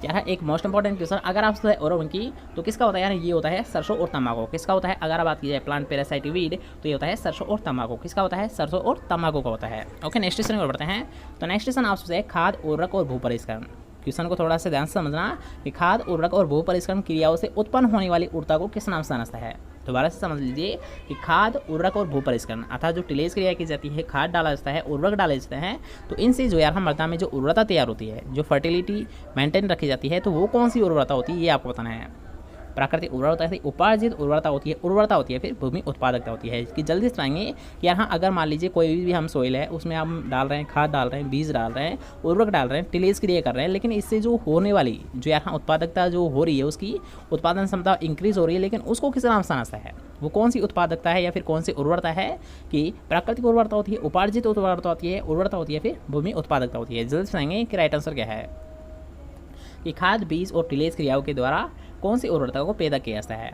यार एक मोस्ट इंपॉर्टेंट क्वेश्चन, अगर आप ओरोबंकी तो किसका होता है यार, ये होता है सरसों और तंबाकू। किसका होता है, अगर बात की जाए प्लांट पैरासाइट वीड तो ये होता है सरसों और तंबाकू। किसका होता है, सरसों और तंबाकू का होता है। ओके, नेक्स्ट क्वेश्चन को बढ़ते हैं। तो नेक्स्ट क्वेश्चन आपसे खाद उर्वरक और भू परिष्करण। क्वेश्चन को थोड़ा सा ध्यान से समझना कि खाद उर्वरक और भू परिष्करण क्रियाओं से उत्पन्न होने वाली ऊर्जा को किस नाम से जाना जाता है। दोबारा से समझ लीजिए कि खाद उर्वरक और भू परिष्करण अर्थात जो टिलेज क्रिया की जाती है, खाद डाला जाता है, उर्वरक डाले जाते हैं, तो इनसे जो यार मृदा में जो उर्वरता तैयार होती है, जो फर्टिलिटी मेंटेन रखी जाती है, तो वो कौन सी उर्वरता होती है, ये आपको बताना है। प्राकृतिक उर्वरता है, उपार्जित उर्वरता होती है, फिर भूमि उत्पादकता होती है। इसकी जल्दी बताएंगे कि यहाँ अगर मान लीजिए कोई भी हम सोइल है, उसमें हम डाल रहे हैं, खाद डाल रहे हैं, बीज डाल रहे हैं, उर्वरक डाल रहे हैं, टिलेज क्रिया कर रहे हैं, लेकिन इससे जो होने वाली जो यहाँ उत्पादकता जो हो रही है, उसकी उत्पादन क्षमता इंक्रीज हो रही है, लेकिन उसको किस नाम से समझता है, वो कौन सी उत्पादकता है या फिर कौन सी उर्वरता है कि प्राकृतिक उर्वरता होती है, उपार्जित उर्वरता होती है, उर्वरता होती है, फिर भूमि उत्पादकता होती है। जल्दी बताएंगे कि राइट आंसर क्या है कि खाद बीज और टिलेज क्रियाओं के द्वारा कौन सी उर्वरता को पैदा किया जाता है।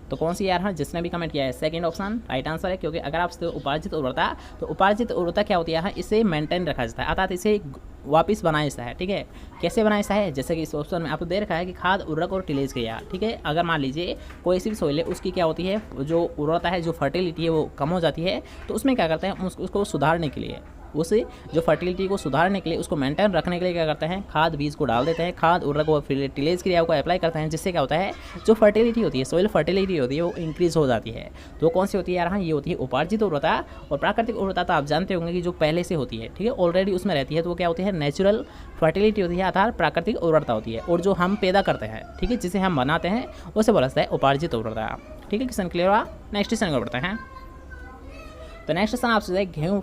तो कौन सी यार, हाँ जिसने भी कमेंट किया है सेकंड ऑप्शन राइट आंसर है, क्योंकि अगर आप उपार्जित उर्वरता, तो उपार्जित उर्वरता क्या होती है, इसे मेंटेन रखा जाता है, अर्थात इसे वापस बनाया जाता है। ठीक है, कैसे बनाया जाता है, जैसे कि इस ऑप्शन में आपको दे रखा है कि खाद उर्वरक और टिलेज क्रिया। ठीक है, अगर मान लीजिए कोई सी भी सोइल है, उसकी क्या होती है, जो उर्वरता है, जो फर्टिलिटी है वो कम हो जाती है, तो उसमें क्या करते हैं, उसको सुधारने के लिए, उस जो फर्टिलिटी को सुधारने के लिए, उसको मेंटेन रखने के लिए क्या करते हैं, खाद बीज को डाल देते हैं, खाद उर्वरक और टिलेज क्रिया को अप्लाई करते हैं, जिससे क्या होता है, जो फर्टिलिटी होती है, सोइल फर्टिलिटी होती है, वो इंक्रीज हो जाती है। तो कौन सी होती है यार, ये होती है उपार्जित उर्वरता। और प्राकृतिक उर्वरता तो आप जानते होंगे कि जो पहले से होती है, ठीक है, ऑलरेडी उसमें रहती है, तो वो क्या होती है, नेचुरल फर्टिलिटी होती है, अर्थात प्राकृतिक उर्वरता होती है। और जो हम पैदा करते हैं, ठीक है, जिसे हम बनाते हैं, उसे बोला जाता है उपार्जित उर्वरता। ठीक है, क्वेश्चन क्लियर हुआ। नेक्स्ट क्वेश्चन को बढ़ते हैं। तो नेक्स्ट क्वेश्चन आपसे है गेहूं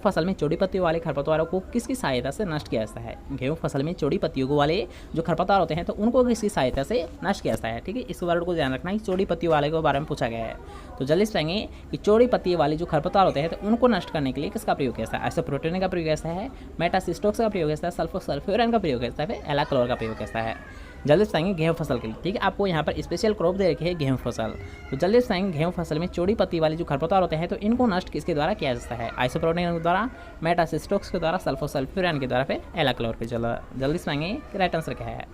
फसल में चौड़ी पत्तियों वाले खरपतवारों को किसकी सहायता से नष्ट किया जाता है। गेहूं फसल में चौड़ी पत्तियों वाले जो खरपतवार होते हैं, तो उनको किसकी सहायता से नष्ट किया जाता है। ठीक है, इस वर्ड को ध्यान रखना है, चौड़ी पत्तियों वाले के बारे में पूछा गया है। तो जल्दी बताएंगे कि चौड़ी पत्ती वाले जो खरपतवार होते हैं, तो उनको नष्ट करने के लिए किसका प्रयोग किया जाता है। आइसोप्रोटेन का प्रयोग किया है, मेटासिस्टोक्स का प्रयोग किया है, सल्फोसल्फ्यूरान का प्रयोग किया है, फिर एलाक्लोर का प्रयोग किया है। जल्दी बताएंगे गेहूं फसल के लिए। ठीक है, आपको यहाँ पर स्पेशल क्रॉप दे रखी है गेहूं फसल। तो जल्दी बताएंगे गेहूं फसल में चौड़ी पत्ती वाली जो खरपतवार होते हैं, तो इनको नष्ट किसके द्वारा किया जाता है। आइसोप्रोटेन के द्वारा, मेटासिस्टोक्स के द्वारा, सल्फोसल्फ्यूरान के द्वारा, फिर एलाक्लोर के। जल्दी बताएंगे कि राइट आंसर क्या है।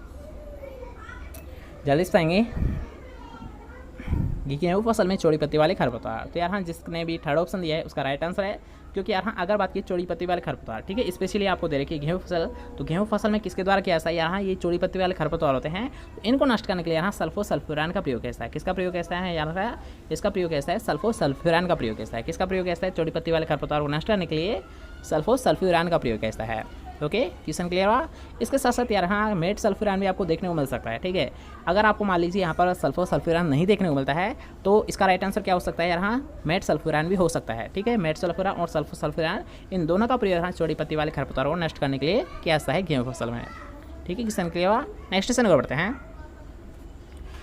जल्दी बताएंगे गेहूं फसल में चौड़ी पत्ती वाले खरपतवार। तो यार हाँ, जिसने भी थर्ड ऑप्शन दिया है उसका राइट आंसर है, क्योंकि यार हाँ अगर बात की चौड़ी पत्ती वाले खरपतवार, ठीक है, स्पेशली आपको दे रखी है गेहूं फसल। तो गेहूं फसल में किसके द्वारा किया जाता है, यहाँ ये चौड़ी पत्ती वाले खरपतवार होते हैं, तो इनको नष्ट करने के लिए यहाँ सल्फोसल्फ्यूरान का प्रयोग कैसा है। किसका प्रयोग कैसा है, यहाँ इसका प्रयोग कैसा है, सल्फोसल्फ्यूरान का प्रयोग कैसा है। किसका प्रयोग कैसा है, चौड़ी पत्ती वाले खरपतवार को नष्ट करने के लिए सल्फोसल्फ्यूरान का प्रयोग कैसा है। ओके, क्वेश्चन क्लियर हुआ। इसके साथ साथ यार हाँ मेट सल्फ्यूरान भी आपको देखने को मिल सकता है। ठीक है, अगर आपको मान लीजिए यहाँ पर सल्फोसल्फ्यूरान नहीं देखने को मिलता है, तो इसका राइट आंसर क्या हो सकता है यार, हाँ मेट सल्फ्यूरान भी हो सकता है। ठीक है, मेट सल्फ्यूरान और सल्फोसल्फ्यूरान, इन दोनों का प्रयोग यहाँ चौड़ी पत्ती वाले खरपतवारों को नष्ट करने के लिए किया जाता है गेहूं फसल में। ठीक है, क्वेश्चन क्लियर हुआ। नेक्स्ट क्वेश्चन को बढ़ते हैं।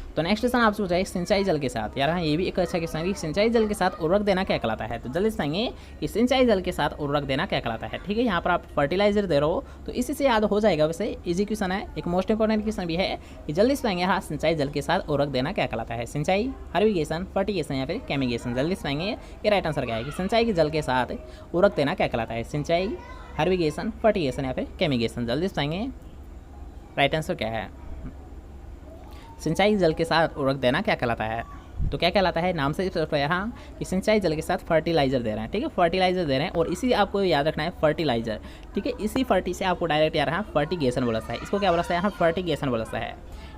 तो नेक्स्ट क्वेश्चन आपसे पूछा है सिंचाई जल के साथ। यार हाँ ये भी एक अच्छा क्वेश्चन है, सिंचाई जल के साथ उर्वरक देना क्या कहलाता है। तो जल्दी बताएंगे कि सिंचाई जल के साथ उर्वरक देना क्या कहलाता है। ठीक है, यहाँ पर आप फर्टिलाइजर दे रहे हो, तो इसी से याद हो जाएगा। वैसे इजी क्वेश्चन है, एक मोस्ट इंपॉर्टेंट क्वेश्चन भी है कि जल्दी बताएंगे हाँ सिंचाई जल के साथ उर्वरक देना क्या कहलाता है। सिंचाई, हर्बिगेशन, फर्टिगेशन या फिर केमिगेशन। जल्दी बताएंगे कि राइट आंसर क्या है कि सिंचाई के जल के साथ उर्वरक देना क्या कहलाता है। सिंचाई, हर्बिगेशन, फर्टिगेशन या फिर केमिगेशन। जल्दी बताएंगे राइट आंसर क्या है। सिंचाई जल के साथ उर्वरक देना क्या कहलाता है। तो क्या कहलाता है, नाम से यहाँ कि सिंचाई जल के साथ फर्टिलाइजर दे रहे हैं, ठीक है, फर्टिलाइजर दे रहे हैं, और इसी आपको याद रखना है फर्टिलाइजर, ठीक है, इसी फर्टी से आपको डायरेक्ट यार यहाँ फर्टिगेशन बोला है, इसको क्या बोला है यहाँ फर्टिगेशन बोला है,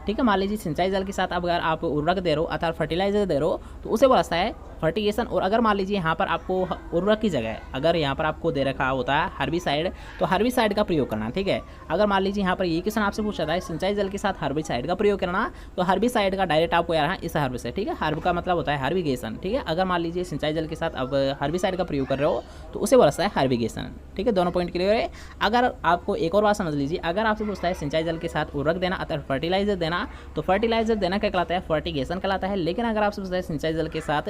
ठीक है। मान लीजिए सिंचाई जल के साथ अगर आप उर्वरक दे रहे हो अर्थात फर्टिलाइजर दे रहे हो तो उसे बोला है फर्टिगेशन। और अगर मान लीजिए यहाँ पर आपको उर्वरक की जगह अगर यहाँ पर आपको दे रखा होता है हर्बिसाइड, तो हर्बिसाइड का प्रयोग करना, ठीक है। अगर मान लीजिए यहाँ पर ये क्वेश्चन आपसे पूछा था सिंचाई जल के साथ हर्बिसाइड का प्रयोग करना, तो हर्बिसाइड का डायरेक्ट आपको यार इस हर्ब से, ठीक है, हर्ब का मतलब होता है हर्बिगेशन, ठीक है। अगर मान लीजिए सिंचाई जल के साथ अब हर्बिसाइड का प्रयोग कर रहे हो तो उसे बोला है हर्बिगेशन, ठीक है। दोनों पॉइंट क्लियर है। अगर आपको एक और बात समझ लीजिए, अगर आपसे पूछता है सिंचाई जल के साथ उर्वरक देना अर्थात फर्टिलाइजर देना, तो फर्टिलाइजर देना क्या कहलाता है, फर्टिगेशन कहलाता है। लेकिन अगर आपसे पूछता है सिंचाई जल के साथ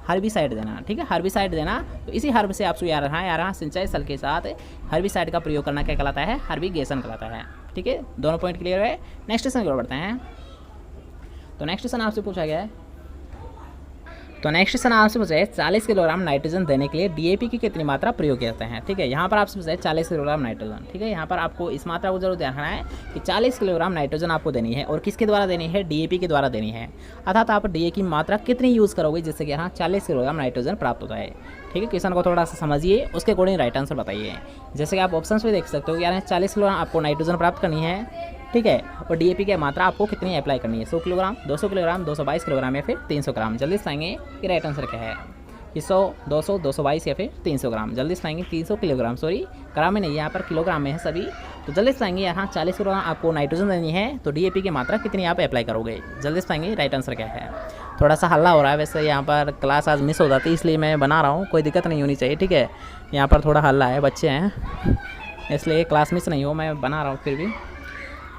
हर्बिसाइड देना, ठीक है, हर्बिसाइड देना, तो इसी हर्ब से आपसे यार यहाँ सिंचाई जल के साथ हर्बिसाइड का प्रयोग करना क्या कहलाता है, हर्बिगेशन कहलाता है, ठीक है। दोनों पॉइंट क्लियर है। नेक्स्ट क्वेश्चन की ओर बढ़ते हैं। तो नेक्स्ट क्वेश्चन आपसे पूछा गया है, तो नेक्स्ट क्वेश्चन आपसे पूछा है 40 किलोग्राम नाइट्रोजन देने के लिए डीएपी की कितनी मात्रा प्रयोग करते हैं, ठीक है। यहाँ पर आपसे पूछा है 40 किलोग्राम नाइट्रोजन, ठीक है। यहाँ पर आपको इस मात्रा को जरूर ध्यान रखना है कि 40 किलोग्राम नाइट्रोजन आपको देनी है और किसके द्वारा देनी है, डीएपी के द्वारा देनी है। अर्थात आप डीए की मात्रा कितनी यूज़ करोगे जिससे कि यहाँ 40 किलोग्राम नाइट्रोजन प्राप्त होता है, ठीक है। क्वेश्चन को थोड़ा सा समझिए, उसके अकॉर्डिंग राइट आंसर बताइए। जैसे कि आप ऑप्शन में देख सकते हो यार 40 किलोग्राम आपको नाइट्रोजन प्राप्त करनी है, ठीक है, और डीएपी की मात्रा आपको कितनी अप्लाई करनी है, 100 किलोग्राम, 200 किलोग्राम, 222 किलोग्राम या फिर 300 ग्राम। जल्दी बताएंगे कि राइट आंसर क्या है, कि 100, 200, 222 या फिर 300 ग्राम। जल्दी बताएंगे 300 किलोग्राम, सॉरी ग्राम में नहीं, यहाँ पर किलोग्राम में है सभी। तो जल्दी बताएंगे यहाँ 40 किलोग्राम आपको नाइट्रोजन देनी है, तो डीएपी की मात्रा कितनी आप अप्लाई करोगे। जल्दी बताएंगे राइट आंसर क्या है। थोड़ा सा हल्ला हो रहा है, वैसे यहाँ पर क्लास आज मिस हो जाती है इसलिए मैं बना रहा हूँ, कोई दिक्कत नहीं होनी चाहिए, ठीक है। यहाँ पर थोड़ा हल्ला है, बच्चे हैं इसलिए क्लास मिस नहीं हो, मैं बना रहा हूँ फिर भी।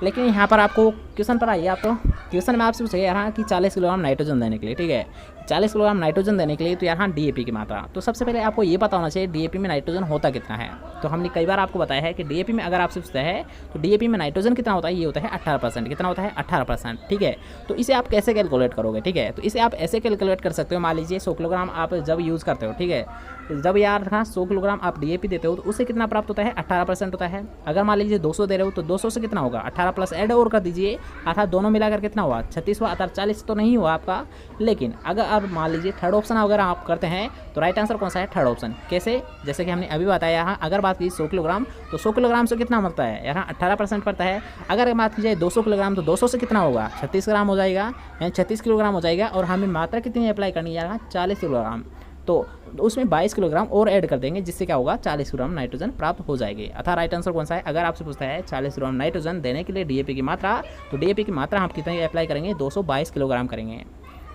लेकिन यहाँ पर आपको क्वेश्चन पर आइए, आप तो क्वेश्चन में आपसे पूछिए यहाँ कि 40 किलोग्राम नाइट्रोजन देने के लिए, ठीक है, 40 किलोग्राम नाइट्रोजन देने के लिए तो यहाँ डीएपी की मात्रा, तो सबसे पहले आपको ये पता होना चाहिए डीएपी में नाइट्रोजन होता कितना है। तो हमने कई बार आपको बताया है कि डीएपी में अगर आपसे पूछता है तो डीएपी में नाइट्रोजन कितना होता है, ये होता है 18%, कितना होता है 18%, ठीक है। तो इसे आप कैसे कैलकुलेट करोगे, ठीक है, तो इसे आप ऐसे कैलकुलेट कर सकते हो। मान लीजिए 100 किलोग्राम आप जब यूज़ करते हो, ठीक है, जब यार हाँ 100 किलोग्राम आप डीएपी देते हो तो उससे कितना प्राप्त होता है, 18% होता है। अगर मान लीजिए 200 दे रहे हो तो 200 से कितना होगा, 18 प्लस ऐड और कर दीजिए, अर्थात दोनों मिलाकर कितना हुआ, 36 हुआ, अर्थात 40 तो नहीं हुआ आपका। लेकिन अगर आप मान लीजिए थर्ड ऑप्शन अगर आप करते हैं तो राइट आंसर कौन सा है, थर्ड ऑप्शन। कैसे, जैसे कि हमने अभी बताया यहाँ अगर बात की 100 किलोग्राम तो 100 किलोग्राम से कितना बनता है, यहाँ 18% पड़ता है। अगर बात की जाए 200 किलोग्राम तो 200 से कितना होगा, 36 ग्राम हो जाएगा, यानी 36 किलोग्राम हो जाएगा। और हमें मात्रा कितनी अप्लाई करनी है यहाँ 40 किलोग्राम, तो उसमें 22 किलोग्राम और ऐड कर देंगे जिससे क्या होगा 40 ग्राम नाइट्रोजन प्राप्त हो जाएगी। अर्थात राइट आंसर कौन सा है, अगर आपसे पूछता है 40 ग्राम नाइट्रोजन देने के लिए डीएपी की मात्रा, तो डीएपी की मात्रा हम कितनी अप्लाई करेंगे, 222 किलोग्राम करेंगे।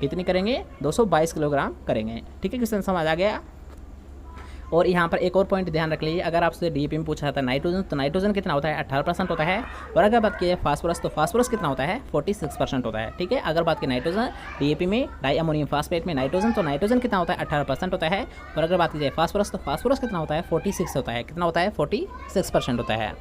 कितनी करेंगे, 222 किलोग्राम करेंगे, ठीक है। क्वेश्चन समझ आ गया। और यहाँ पर एक और पॉइंट ध्यान रख लीजिए, अगर आपसे डीएपी में पूछा था नाइट्रोजन, तो नाइट्रोजन कितना होता है, 18% होता है। और अगर बात की फास्फोरस तो फास्फोरस कितना होता है, 46% होता है, ठीक है। अगर बात की नाइट्रोजन डीएपी में डाई अमोनियम फास्फेट में नाइट्रोजन, तो नाइट्रोजन कितना होता है, 18% होता है। और अगर बात की जाए फास्फोरस तो फास्फोरस कितना होता है, 46 होता है, कितना होता है, 46% होता है।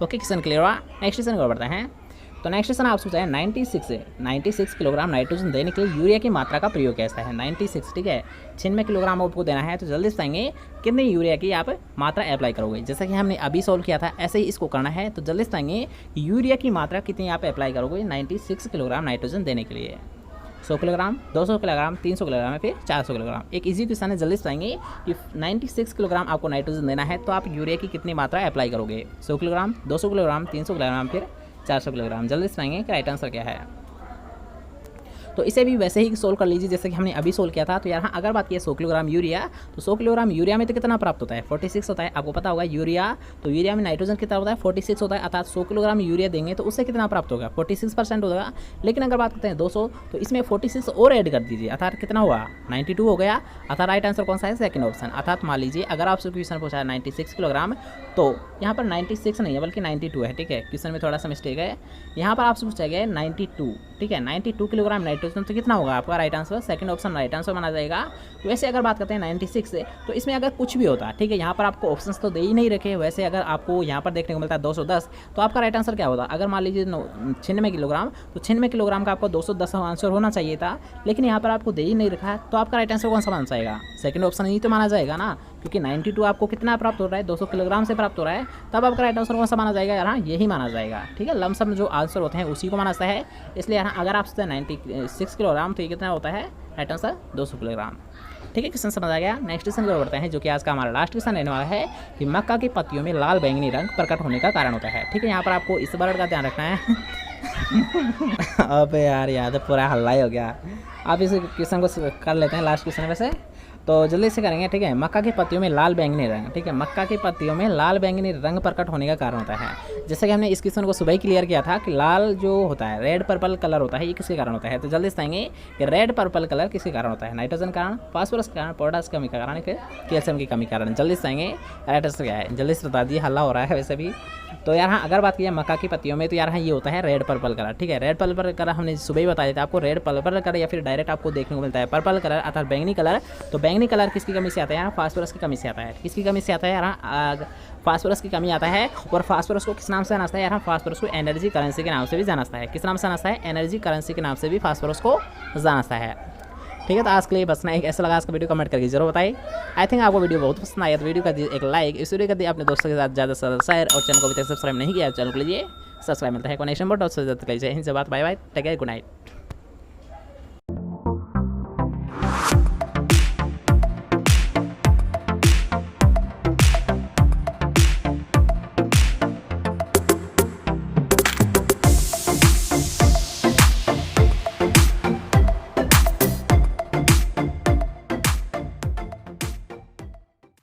ओके, क्वेश्चन क्लियर हुआ। नेक्स्ट क्वेश्चन को बढ़ते हैं। तो नेक्स्ट क्वेश्चन आप पूछा है 96 किलोग्राम नाइट्रोजन देने के लिए यूरिया की मात्रा का प्रयोग कैसा है, 96, ठीक है, 96 किलोग्राम आपको देना है। तो जल्दी बताएंगे कितनी यूरिया की आप मात्रा अप्लाई करोगे। जैसा कि हमने अभी सॉल्व किया था ऐसे ही इसको करना है। तो जल्दी बताएंगे यूरिया की मात्रा कितनी आप अप्लाई करोगे 96 किलोग्राम नाइट्रोजन देने के लिए। 100 किलोग्राम, 200 किलोग्राम, 300 किलोग्राम या फिर 400 किलोग्राम। एक इजी क्वेश्चन है, जल्दी बताएंगे कि 96 किलोग्राम आपको नाइट्रोजन देना है तो आप यूरिया की कितनी मात्रा अप्लाई करोगे, 100 किलोग्राम, 200 किलोग्राम, 300 किलोग्राम फिर 400 किलोग्राम। जल्दी बताएंगे कि राइट आंसर क्या है। तो इसे भी वैसे ही सोल्व कर लीजिए जैसे कि हमने अभी सोल्व किया था। तो यहाँ अगर बात की 100 किलोग्राम यूरिया, तो 100 किलोग्राम यूरिया में तो कितना प्राप्त होता है, 46 होता है। आपको पता होगा यूरिया, तो यूरिया में नाइट्रोजन कितना होता है, 46 होता है। अर्थात 100 किलोग्राम यूरिया देंगे तो उससे कितना प्राप्त होगा, 46% होगा। लेकिन अगर बात करते हैं 200, तो इसमें 46 और ऐड कर दीजिए, अर्थात कितना हुआ, 92 हो गया। अर्थात राइट आंसर कौन सा है, सेकंड ऑप्शन। अर्थात मान लीजिए अगर आपसे क्वेश्चन पूछा है 96 किलोग्राम, तो यहाँ पर 96 नहीं है बल्कि 92 है, ठीक है। क्वेश्चन में थोड़ा सा मिस्टेक है। यहाँ पर आपसे पूछा गया है 92, ठीक है, 92 किलोग्राम नाइट्रोजन, तो कितना होगा आपका right answer, second option right answer माना जाएगा। तो वैसे अगर बात करते हैं 96 से, तो इसमें अगर कुछ भी होता, ठीक है, यहाँ पर आपको ऑप्शंस तो दे ही नहीं रखे। वैसे अगर आपको यहाँ पर देखने को मिलता है 210, तो आपका राइट आंसर क्या होता। अगर मान लीजिए 96 किलोग्राम, तो 96 किलोग्राम का आपको 210 आंसर होना चाहिए था, लेकिन यहाँ पर आपको दे ही नहीं रखा है, तो आपका राइट आंसर कौन सा माना जाएगा, सेकंड ऑप्शन ही तो माना जाएगा ना, क्योंकि 92 आपको कितना प्राप्त हो रहा है, 200 किलोग्राम से प्राप्त हो रहा है, तब आपका राइट आंसर कौन सा माना जाएगा यहाँ, यही माना जाएगा। ठीक है, लमसम जो आंसर होते हैं उसी को माना जाता है। इसलिए यहाँ अगर आपसे 96 किलोग्राम तो ये कितना होता है, राइट आंसर 200 किलोग्राम। ठीक है, क्वेश्चन समझ आ गया। नेक्स्ट क्वेश्चन की ओर बढ़ते हैं, जो कि आज का हमारा लास्ट क्वेश्चन रहने वाला है कि मक्का की पत्तियों में लाल बैंगनी रंग प्रकट होने का कारण होता है। ठीक है, यहाँ पर आपको इस वर्ड का ध्यान रखना है। अबे यार, याद है, पूरा हल्ला ही हो गया। आप इस क्वेश्चन को कर लेते हैं, लास्ट क्वेश्चन वैसे तो जल्दी से करेंगे। ठीक है, मक्का की पत्तियों में लाल बैंगनी रंग। ठीक है, मक्का की पत्तियों में लाल बैंगनी रंग प्रकट होने का कारण होता है। जैसे कि हमने इस क्वेश्चन को सुबह ही क्लियर किया था कि लाल जो होता है, रेड पर्पल कलर होता है, ये किसके कारण होता है। तो जल्दी से आएंगे कि रेड पर्पल कलर किसके कारण होता है, नाइट्रोजन कारण, फास्फोरस के कारण, पोटास की कमी के कारण, फिर कैल्शियम की कमी के कारण। जल्दी से आएंगे, राइट आंसर क्या है, जल्दी से बता दिए, हल्ला हो रहा है वैसे भी। तो यहाँ अगर बात की मक्का की पत्तियों में, तो यहाँ ये होता है रेड पर्पल कलर। ठीक है, रेड पर्पल कलर हमने सुबह ही बताया था आपको, रेड पर्पल कलर या फिर डायरेक्ट आपको देखने को मिलता है पर्पल कलर अर्थात बैंगनी कलर। तो बैंगनी कलर किसकी कमी से आता है, यहाँ फास्फोरस की कमी से आता है। किसकी कमी से आता है, यहाँ फास्फोरस की कमी आता है। और फास्फोरस को किस नाम से जाना जाता है, यहाँ फास्फोरस को एनर्जी करेंसी के नाम से भी जाना जाता है। किस नाम से जाना जाता है, एनर्जी करेंसी के नाम से भी फास्फोरस को जाना जाता है। ठीक है, तो आज के लिए बस नहीं, ऐसा लगा आज का वीडियो कमेंट करके जरूर बताइए। आई थिंक आपको वीडियो बहुत पसंद आया, तो वीडियो का एक लाइक, इस वीडियो का दिए अपने दोस्तों के साथ ज़्यादा से ज़्यादा शेयर, और चैनल को अभी तक सब्सक्राइब नहीं किया चैनल को लीजिए सब्सक्राइब। मिलता है next number, bye bye, take care, good night.